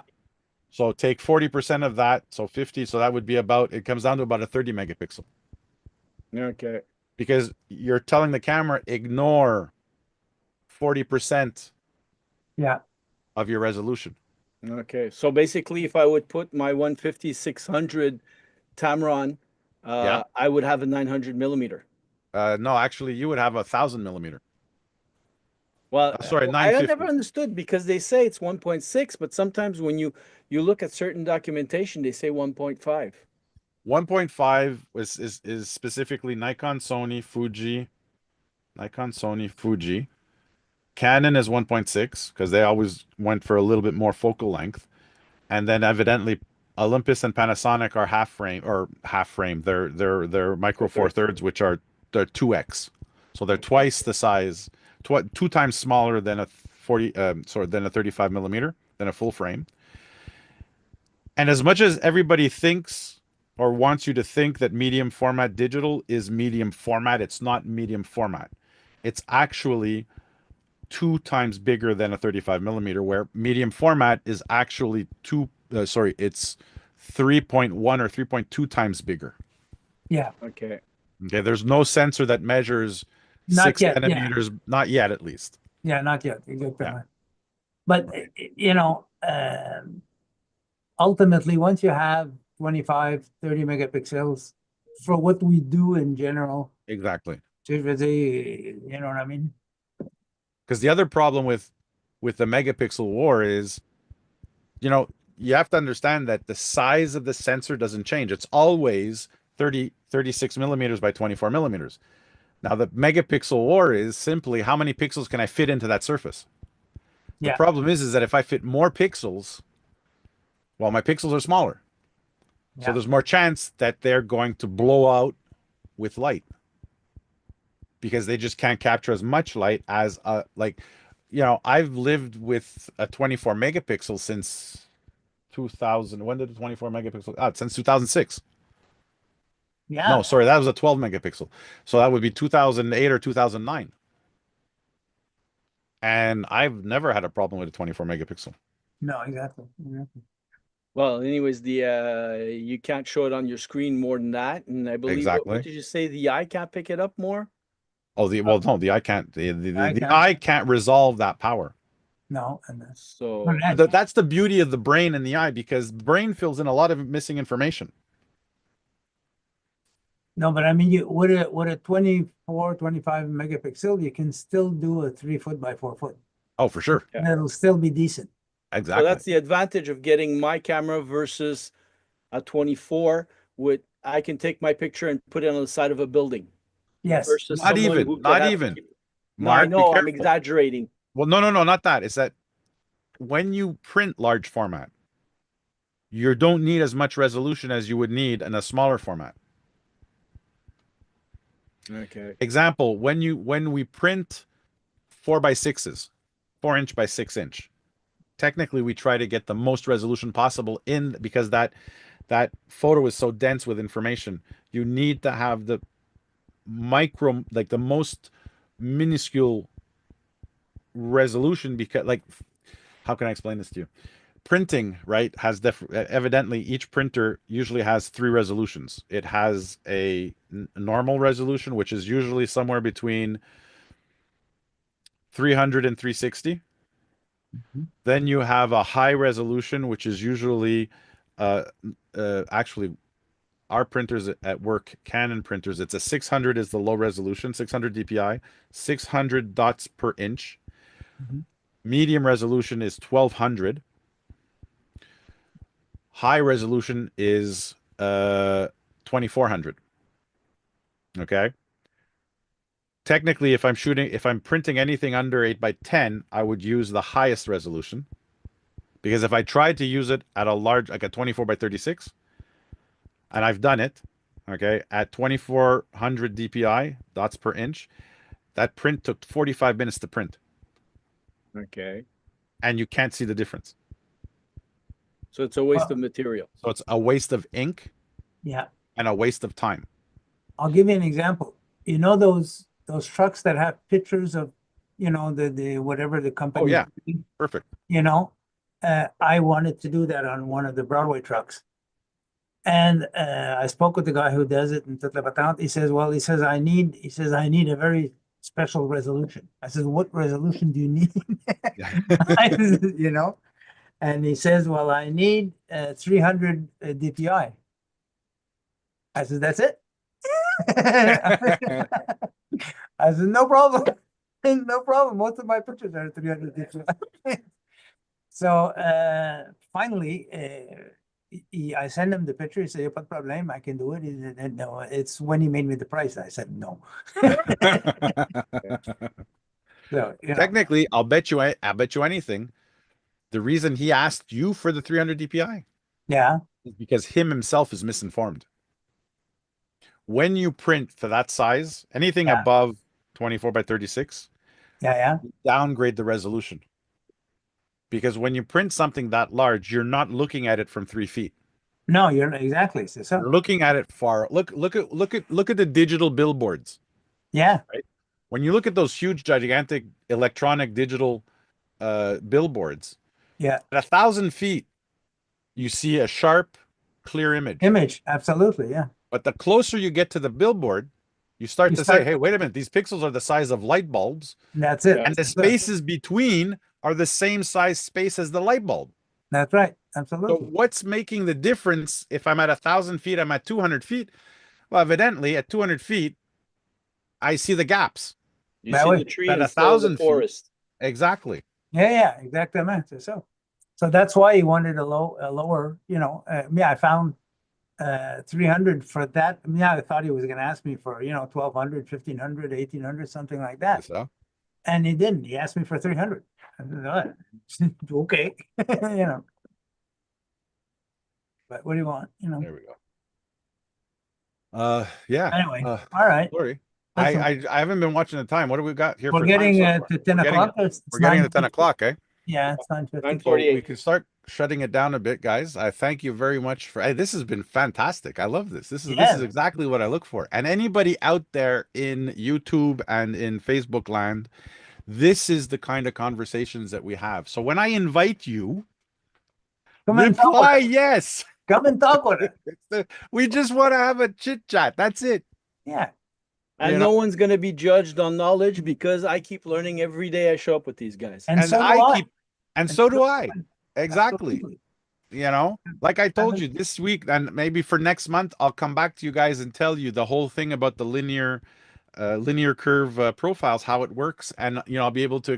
So take 40% of that, so 50, so that would be it comes down to about a 30 megapixel. Okay. Because you're telling the camera, ignore 40% Yeah. of your resolution. Okay. So basically, if I would put my 150-600 Tamron, Yeah. I would have a 900 millimeter. No, actually, you would have 1,000 millimeter. Well, Sorry, I never 950. understood because they say it's 1.6, but sometimes when you look at certain documentation, they say 1.5. 1.5 is specifically Nikon, Sony, Fuji. Nikon, Sony, Fuji. Canon is 1.6 because they always went for a little bit more focal length. And then evidently Olympus and Panasonic are half frame. They're micro four thirds, which are they're 2x. So they're twice the size, two times smaller than a 35 millimeter, than a full frame. And as much as everybody thinks or wants you to think that medium format digital is medium format, it's not medium format. It's actually 2 times bigger than a 35 millimeter, where medium format is actually it's 3.1 or 3.2 times bigger. Yeah. Okay. Okay, there's no sensor that measures Not 6 yet, yeah. centimeters, not yet at least. Yeah, not yet. Exactly. Yeah. But ultimately, once you have 25, 30 megapixels for what we do in general, Exactly. you know what I mean? Because the other problem with the megapixel war is, you have to understand that the size of the sensor doesn't change. It's always 36 millimeters by 24 millimeters. Now, the megapixel war is simply how many pixels can I fit into that surface? The Yeah. problem is that if I fit more pixels, well, my pixels are smaller. So Yeah. there's more chance that they're going to blow out with light because they just can't capture as much light as I've lived with a 24 megapixel since 2000. When did the 24 megapixel out? Since 2006. Yeah. No, sorry, that was a 12 megapixel. So that would be 2008 or 2009. And I've never had a problem with a 24 megapixel. No, exactly. Exactly. Well, anyways, you can't show it on your screen more than that, and I believe Exactly. what did you say? The eye can't pick it up more. Oh, no, the eye can't. The can't. eye can't resolve that power. No, and So That's the beauty of the brain and the eye, because the brain fills in a lot of missing information. No, but I mean, you with a 24, 25 megapixel, you can still do a 3 foot by 4 foot. Oh, for sure. Yeah. And it'll still be decent. So Exactly. that's the advantage of getting my camera versus a 24. With I can take my picture and put it on the side of a building Yes. versus Not someone even, who could not have to even. keep- No, I Mark, be know I'm careful. exaggerating. Well, no, not that. It's that when you print large format, you don't need as much resolution as you would need in a smaller format. Okay. Example, when we print 4x6s, 4 inch by 6 inch, technically we try to get the most resolution possible in because that photo is so dense with information. You need to have the micro, like the most minuscule resolution because like how can I explain this to you? Printing, right, has evidently each printer usually has 3 resolutions. It has a normal resolution, which is usually somewhere between 300 and 360. Mhm. Then you have a high resolution, which is usually actually our printers at work, Canon printers, it's a 600 is the low resolution, 600 DPI, 600 dots per inch. Mhm. Medium resolution is 1200. High resolution is 2400. Okay. Technically, if I'm printing anything under 8x10, I would use the highest resolution. Because if I tried to use it at a large, like a 24x36, and I've done it, okay, at 2400 DPI, dots per inch, that print took 45 minutes to print. Okay. And you can't see the difference. So it's a waste Well- of material. So it's a waste of ink Yeah. and a waste of time. I'll give you an example. You know those trucks that have pictures of, the whatever the company. Oh, yeah. is doing? Perfect. I wanted to do that on one of the Broadway trucks. And I spoke with the guy who does it in Tlabatant. He says, I need a very special resolution. I said, what resolution do you need? And he says, well, I need 300 DPI. I said, that's it? I said, no problem. No problem. Most of my pictures are 300 DPI. So finally, I sent him the picture. He said, "Pas de problème, I can do it." He said, no, it's when he made me the price. I said, no. So, Technically, I'll bet you anything. The reason he asked you for the 300 DPI yeah, is because him himself is misinformed. When you print to that size, anything Yeah. above 24x36, yeah. downgrade the resolution. Because when you print something that large, you're not looking at it from 3 feet. No, you're exactly. So You're looking at it far. Look at the digital billboards. yeah, When you look at those huge, gigantic electronic digital billboards, yeah. at 1,000 feet, you see a sharp, clear image. Absolutely, yeah. But the closer you get to the billboard, you start You to start- say, hey, wait a minute, these pixels are the size of light bulbs, That's it. and the spaces between are the same size space as the light bulb. That's right. So Absolutely. what's making the difference if I'm at 1,000 feet, I'm at 200 feet? Well, evidently at 200 feet, I see the gaps. You That see way. the tree At instead of 1,000 the feet. forest. Exactly. Yeah, exactly. So that's why he wanted a lower, I found 300 for that. I thought he was going to ask me for, 1,200, 1,500, 1,800, something like that. So, And he didn't. He asked me for 300. I said, "All right." Okay. But what do you want? there we go. Yeah. Anyway, all right. Sorry. Listen. I haven't been watching the time. What do we got here We're for getting time so far? to 10 We're getting- o'clock. We're getting to 10 o'clock, eh? Yeah, it's 9:50. 9:48. We can start shutting it down a bit, guys. I thank you very much for this has been fantastic. I love this. This is exactly what I look for. And anybody out there in YouTube and in Facebook land, this is the kind of conversations that we have. So when I invite you, Come and talk reply with us. yes. Come and talk with us. We just want to have a chit chat. That's it. Yeah. And You no one's going to be judged on knowledge because I keep learning every day I show up with these guys. And so do I I. keep, and And so do so I. do Exactly. Absolutely. you know, like I told you this week, and maybe for next month, I'll come back to you guys and tell you the whole thing about the linear curve profiles, how it works, and you know, I'll be able to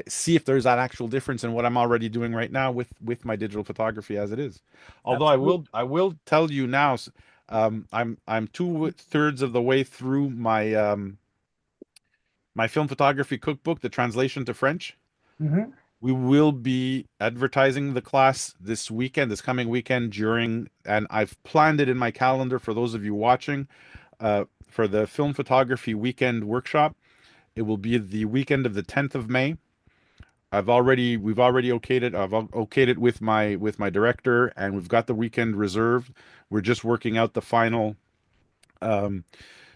see if there's that actual difference in what I'm already doing right now with my digital photography as it is. Although I will tell you now, I'm 2/3 of the way through my film photography cookbook, the translation to French. Mhm. We will be advertising the class this weekend, this coming weekend and I've planned it in my calendar for those of you watching, for the film photography weekend workshop. It will be the weekend of the 10th of May. We've already okayed it. I've okayed it with my director, and we've got the weekend reserved. We're just working out the final, um,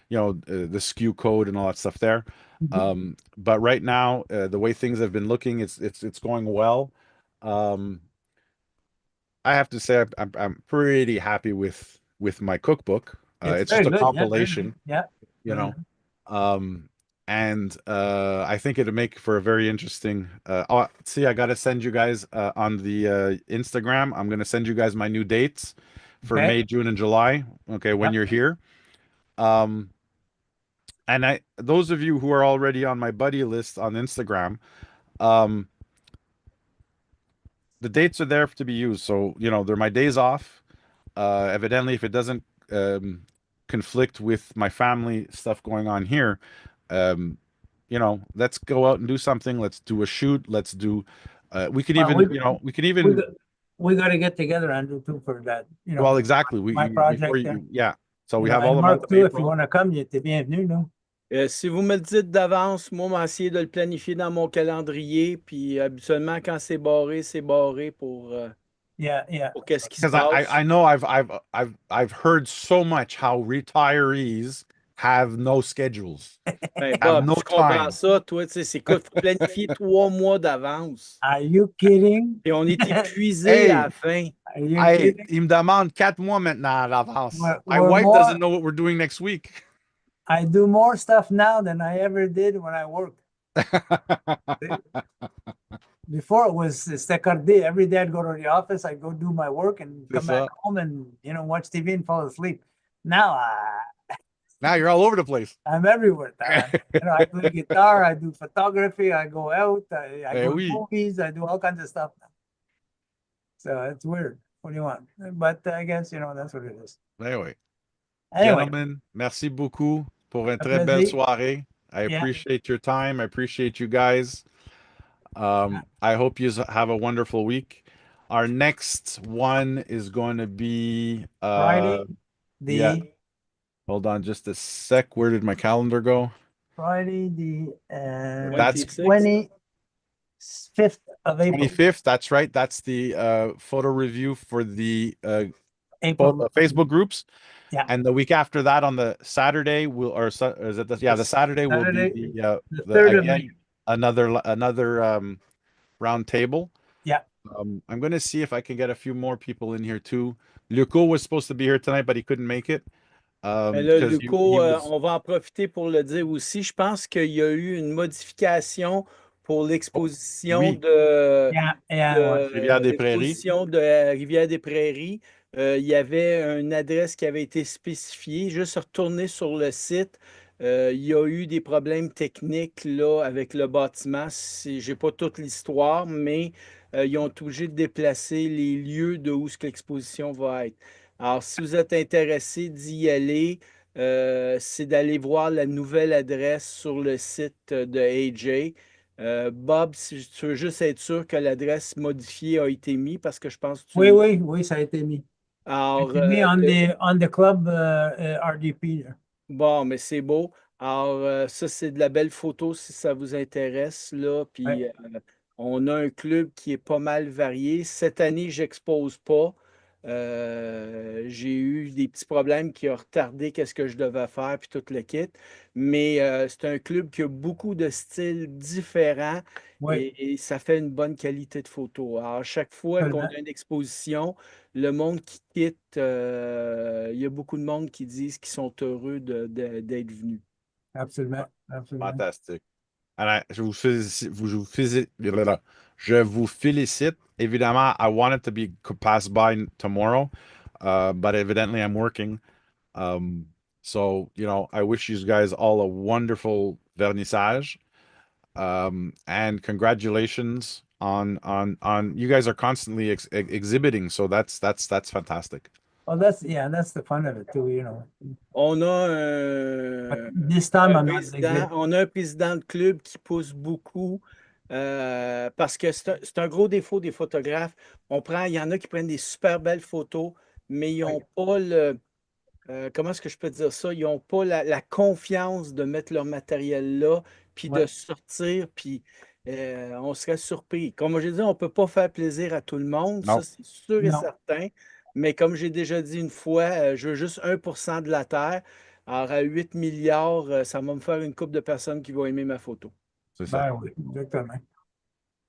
the SKU code and all that stuff there. But right now, the way things have been looking, it's going well. Um, I have to say, I'm pretty happy with my cookbook. It's It's just very a good. Yeah, very compilation, good. Yeah. you know. And I think it'd make for a very interesting. See, I gotta send you guys on the Instagram. I'm gonna send you guys my new dates for Okay. May, June, and July. Okay, when Yep. you're here. Um, and those of you who are already on my buddy list on Instagram, um, the dates are there to be used. So, they're my days off. Evidently, if it doesn't conflict with my family stuff going on here, um, let's go out and do something. Let's do a shoot. Let's do, we could Well, even, we we could we even, got, we got to get together, Andrew, too, for that. well, exactly. My Before project there. you, yeah. So we have all And the month Mark of too, if you April. want to come, t'es bienvenu, no? Si vous me le dites d'avance, moi, on va essayer de le planifier dans mon calendrier. Puis habituellement, quand c'est barré Yeah. pour qu'est-ce qui se Because I passe. know I've heard so much how retirees have no schedules, Ben, have Bob, no tu comprends time. ça, toi, tu sais, c'est quoi? Faut planifier 3 mois d'avance. Are you kidding? Et on est épuisé à Hey, la fin. Are you kidding? il me demande 4 mois maintenant à l'avance. My We're wife more, doesn't know what we're doing next week. I do more stuff now than I ever did when I worked. Before it was secardé. Every day I'd go to the office, I'd go do my work and come back home and, watch TV and fall asleep. Now Now you're all over the place. I'm everywhere. I play guitar, I do photography, I go out, I Eh go oui. to movies, I do all kinds of stuff now. So it's weird. What do you want? But I guess, that's what it is. Anyway, Anyway, gentlemen, merci beaucoup pour une a très belle plaisir. soirée. I Yeah. appreciate your time. I appreciate you guys. I hope you have a wonderful week. Our next one is going to be Friday, yeah. Hold on just a sec. Where did my calendar go? Friday, the That's 26th. 25th of April. 25th. That's right. That's the photo review for the April. Facebook groups. Yeah. And the week after that, on the Saturday, the Saturday will be the 3rd of May. again another round table. Yeah. I'm going to see if I can get a few more people in here too. Luco was supposed to be here tonight, but he couldn't make it. Mais là, Because Luco, on va en profiter pour le dire aussi. Je pense qu'il y a eu une modification pour l'exposition Oui. de Rivière-des-Prairies. l'exposition de Rivière-des-Prairies. Il y avait une adresse qui avait été spécifiée. Juste retourner sur le site. Il y a eu des problèmes techniques là, avec le bâtiment. Je n'ai pas toute l'histoire, mais ils ont été obligés de déplacer les lieux de où l'exposition va être. Alors, si vous êtes intéressé d'y aller, c'est d'aller voir la nouvelle adresse sur le site de AJ. Bob, si tu veux juste être sûr que l'adresse modifiée a été mise, parce que je pense que tu... Oui, ça a été mis. Alors, Mis on the club RDP. Là. Bon, mais c'est beau. Alors, ça, c'est de la belle photo si ça vous intéresse, là. Puis, Ouais. on a un club qui est pas mal varié. Cette année, j'expose pas. J'ai eu des petits problèmes qui ont retardé qu'est-ce que je devais faire, puis tout le kit. Mais c'est un club qui a beaucoup de styles différents Ouais. et ça fait une bonne qualité de photo. Alors, chaque fois qu'on a une exposition, le monde qui quitte, il y a beaucoup de monde qui disent qu'ils sont heureux d'être venus. Absolument. Fantastic. Je vous félicite, je vous félicite. Évidemment, I wanted to be could pass by tomorrow, but evidently I'm working. Um, so, I wish you guys all a wonderful vernissage. And congratulations on you guys are constantly exhibiting, so that's fantastic. Well, that's the fun of it too, you know. On a But un, this time un I'm not président, on a un président de club qui pousse beaucoup parce que c'est un gros défaut des photographes. Il y en a qui prennent des super belles photos, mais ils n'ont pas comment est-ce que je peux dire ça? Ils n'ont pas la confiance de mettre leur matériel là, puis de Ouais. sortir, puis on serait surpris. Comme j'ai dit, on ne peut pas faire plaisir à tout le monde, Non. ça c'est sûr et Non. certain. Mais comme j'ai déjà dit une fois, je veux juste 1% de la Terre. Alors à 8 milliards, ça va me faire une couple de personnes qui vont aimer ma photo. C'est ça. Ben oui, exactement.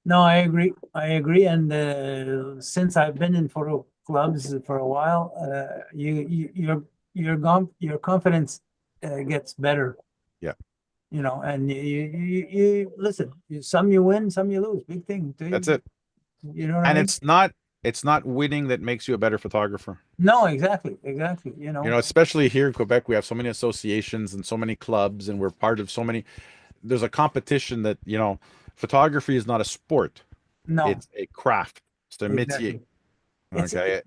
No, I agree. I agree. And since I've been in photo clubs for a while, your confidence gets better. Yeah. You know, and you listen. Some you win, some you lose. Big thing. That's it. You know what I And mean? it's not winning that makes you a better photographer. No, exactly. You know. Especially here in Quebec, we have so many associations and so many clubs, and we're part of so many. There's a competition that, photography is not a sport. No, It's a craft. C'est un métier. exactly.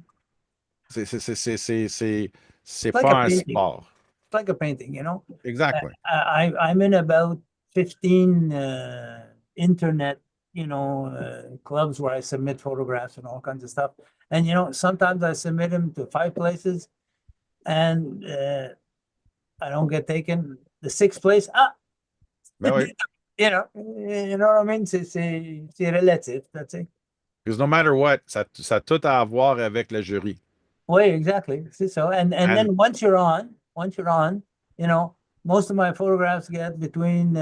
Okay. C'est like pas a un painting. sport. It's like a painting, you know. Exactly. I'm in about 15 internet, clubs where I submit photographs and all kinds of stuff. And sometimes I submit them to 5 places, and I don't get taken. The 6th place, Ben oui. you know what I mean? C'est relative, that's it. Because no matter what, ça a tout à voir avec le jury. Oui, exactly. See, so and then once you're on, most of my photographs get between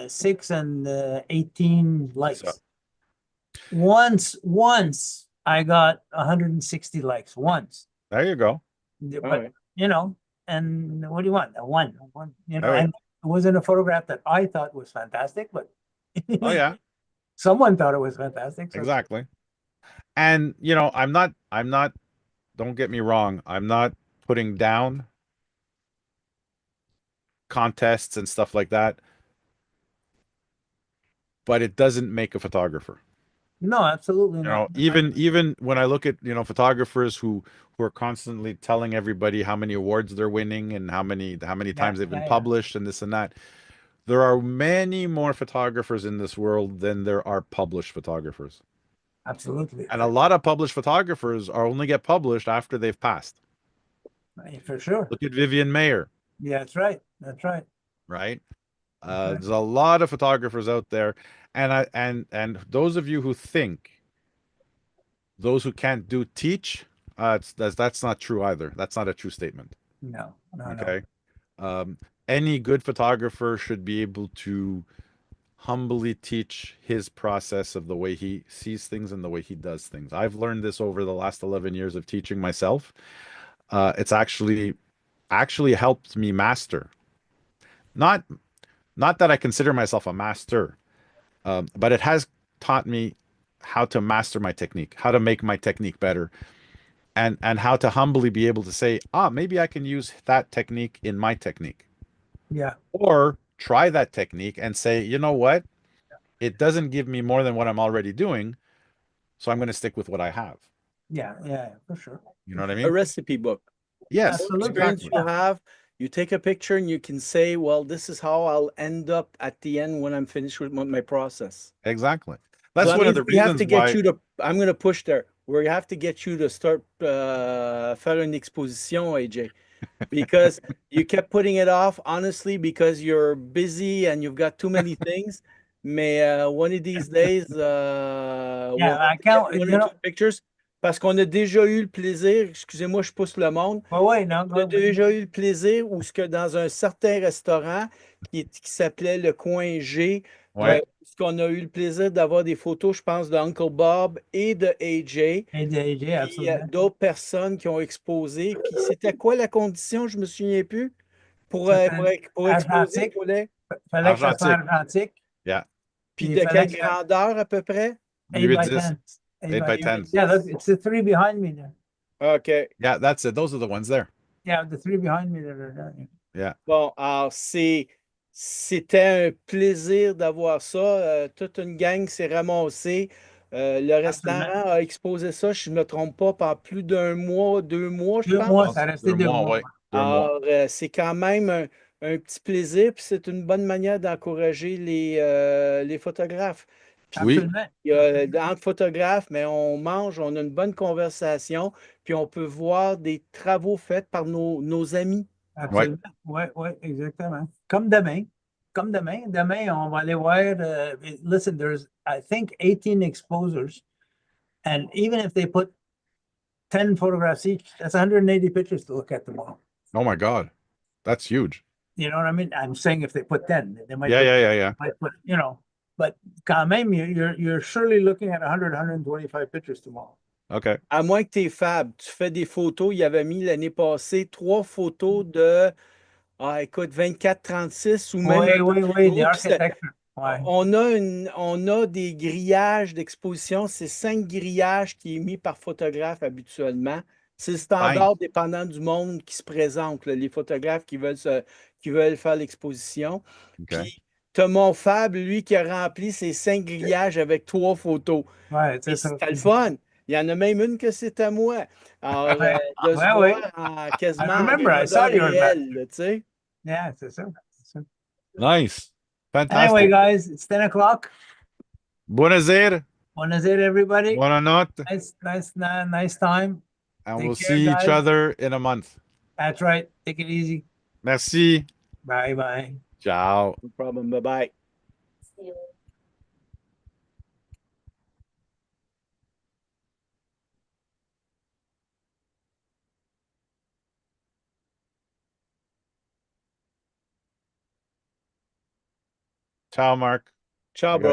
6 and 18 likes. So. Once I got 160 likes once. There you go. But and what do you want? A one, right. And it wasn't a photograph that I thought was fantastic, but Oh yeah. someone thought it was fantastic. So. Exactly. And I'm not, don't get me wrong, I'm not putting down contests and stuff like that, but it doesn't make a photographer. No, absolutely not. Even when I look at photographers who are constantly telling everybody how many awards they're winning and how many times they've been published and this and that, there are many more photographers in this world than there are published photographers. Absolutely. And a lot of published photographers only get published after they've passed. For sure. Look at Vivian Mayer. Yeah, that's right. Right. There's a lot of photographers out there, and those of you who think those who can't teach, that's not true either. That's not a true statement. No. Okay. Any good photographer should be able to humbly teach his process of the way he sees things and the way he does things. I've learned this over the last 11 years of teaching myself. It's actually helped me master. Not that I consider myself a master, but it has taught me how to master my technique, how to make my technique better, and how to humbly be able to say, maybe I can use that technique in my technique. Yeah. Or try that technique and say, you know what? It doesn't give me more than what I'm already doing, so I'm going to stick with what I have. Yeah, for sure. You know what I mean? A recipe book. Yes. Absolutely. Experience you have, you take a picture and you can say, well, this is how I'll end up at the end when I'm finished with my process. Exactly. That's So one of the we have reasons to get why you to, I'm going to push there. We have to get you to start faire une exposition, AJ. Because you kept putting it off, honestly, because you're busy and you've got too many things. Mais one of these days, we'll I can't, one or two pictures. Parce qu'on a déjà eu le plaisir, excusez-moi, je pousse le monde. ouais, non, On a déjà eu le plaisir où ce que dans un certain restaurant qui s'appelait le Coin G, ce qu'on a eu le plaisir d'avoir des photos, je pense, de Uncle Bob et de AJ. Et de AJ, Puis il y a absolument. d'autres personnes qui ont exposé. Puis c'était quoi la condition? Je me souviens plus. Pour C'était exposer, argentique. il fallait Fallait que ça soit argentique. Yeah. Puis The de quelle FedEx grandeur à peu près? 8 by 8 10. 8 8 by by 10. Yeah, look, it's the three behind me there. OK. Yeah, that's it. Those are the ones there. Yeah, the three behind me that are there. Yeah. Bon, alors c'était un plaisir d'avoir ça. Toute une gang s'est ramassée. Le Absolument. restaurant a exposé ça, je ne me trompe pas, pendant plus d'un mois, 2 mois, je 2 pense. mois, ça restait 2 2 mois, mois. ouais. 2 mois. Alors, c'est quand même un petit plaisir, puis c'est une bonne manière d'encourager les photographes. Puis Oui. Absolument. il y a, entre photographes, mais on mange, on a une bonne conversation, puis on peut voir des travaux faits par nos amis. Absolument. Ouais, ouais, exactement. Comme demain. Comme demain. Demain, on va aller voir. Listen, there's, I think, 18 exposers. And even if they put 10 photographs each, that's 180 pictures to look at tomorrow. Oh my God. That's huge. You know what I mean? I'm saying if they put 10, they might Yeah, put, yeah. might put, you know, but quand même, you're surely looking at 100, 125 pictures tomorrow. Okay. À moins que tu es fab, tu fais des photos. Il avait mis l'année passée 3 photos de, écoute, 24-36 ou même Oui, un peu oui, plus oui, the gros. Puis architecture. Ouais. on a des grillages d'exposition. C'est 5 grillages qui est mis par photographe habituellement. C'est le standard dépendant du monde qui se présente, là, les photographes qui veulent faire l'exposition. Okay. Puis, t'as mon Fab, lui, qui a rempli ses 5 grillages avec 3 photos. Ouais, Et c'est ça. c'était le fun. Il y en a même une que c'est à moi. Alors, Ouais, de se ouais, voir ouais. quasiment I en remember, I saw grandeur yours back. réelle, là, tu sais. Yeah, c'est ça. C'est ça. Nice. Anyway, Fantastic. guys, it's 10 o'clock. Buonasera. Buonasera, everybody. Buonanotte. Nice time. And Take we'll care, see each guys. other in a month. That's right. Take it easy. Merci. Bye bye. Ciao. No problem. Bye-bye. Ciao, Mark. Ciao, I gotta bro.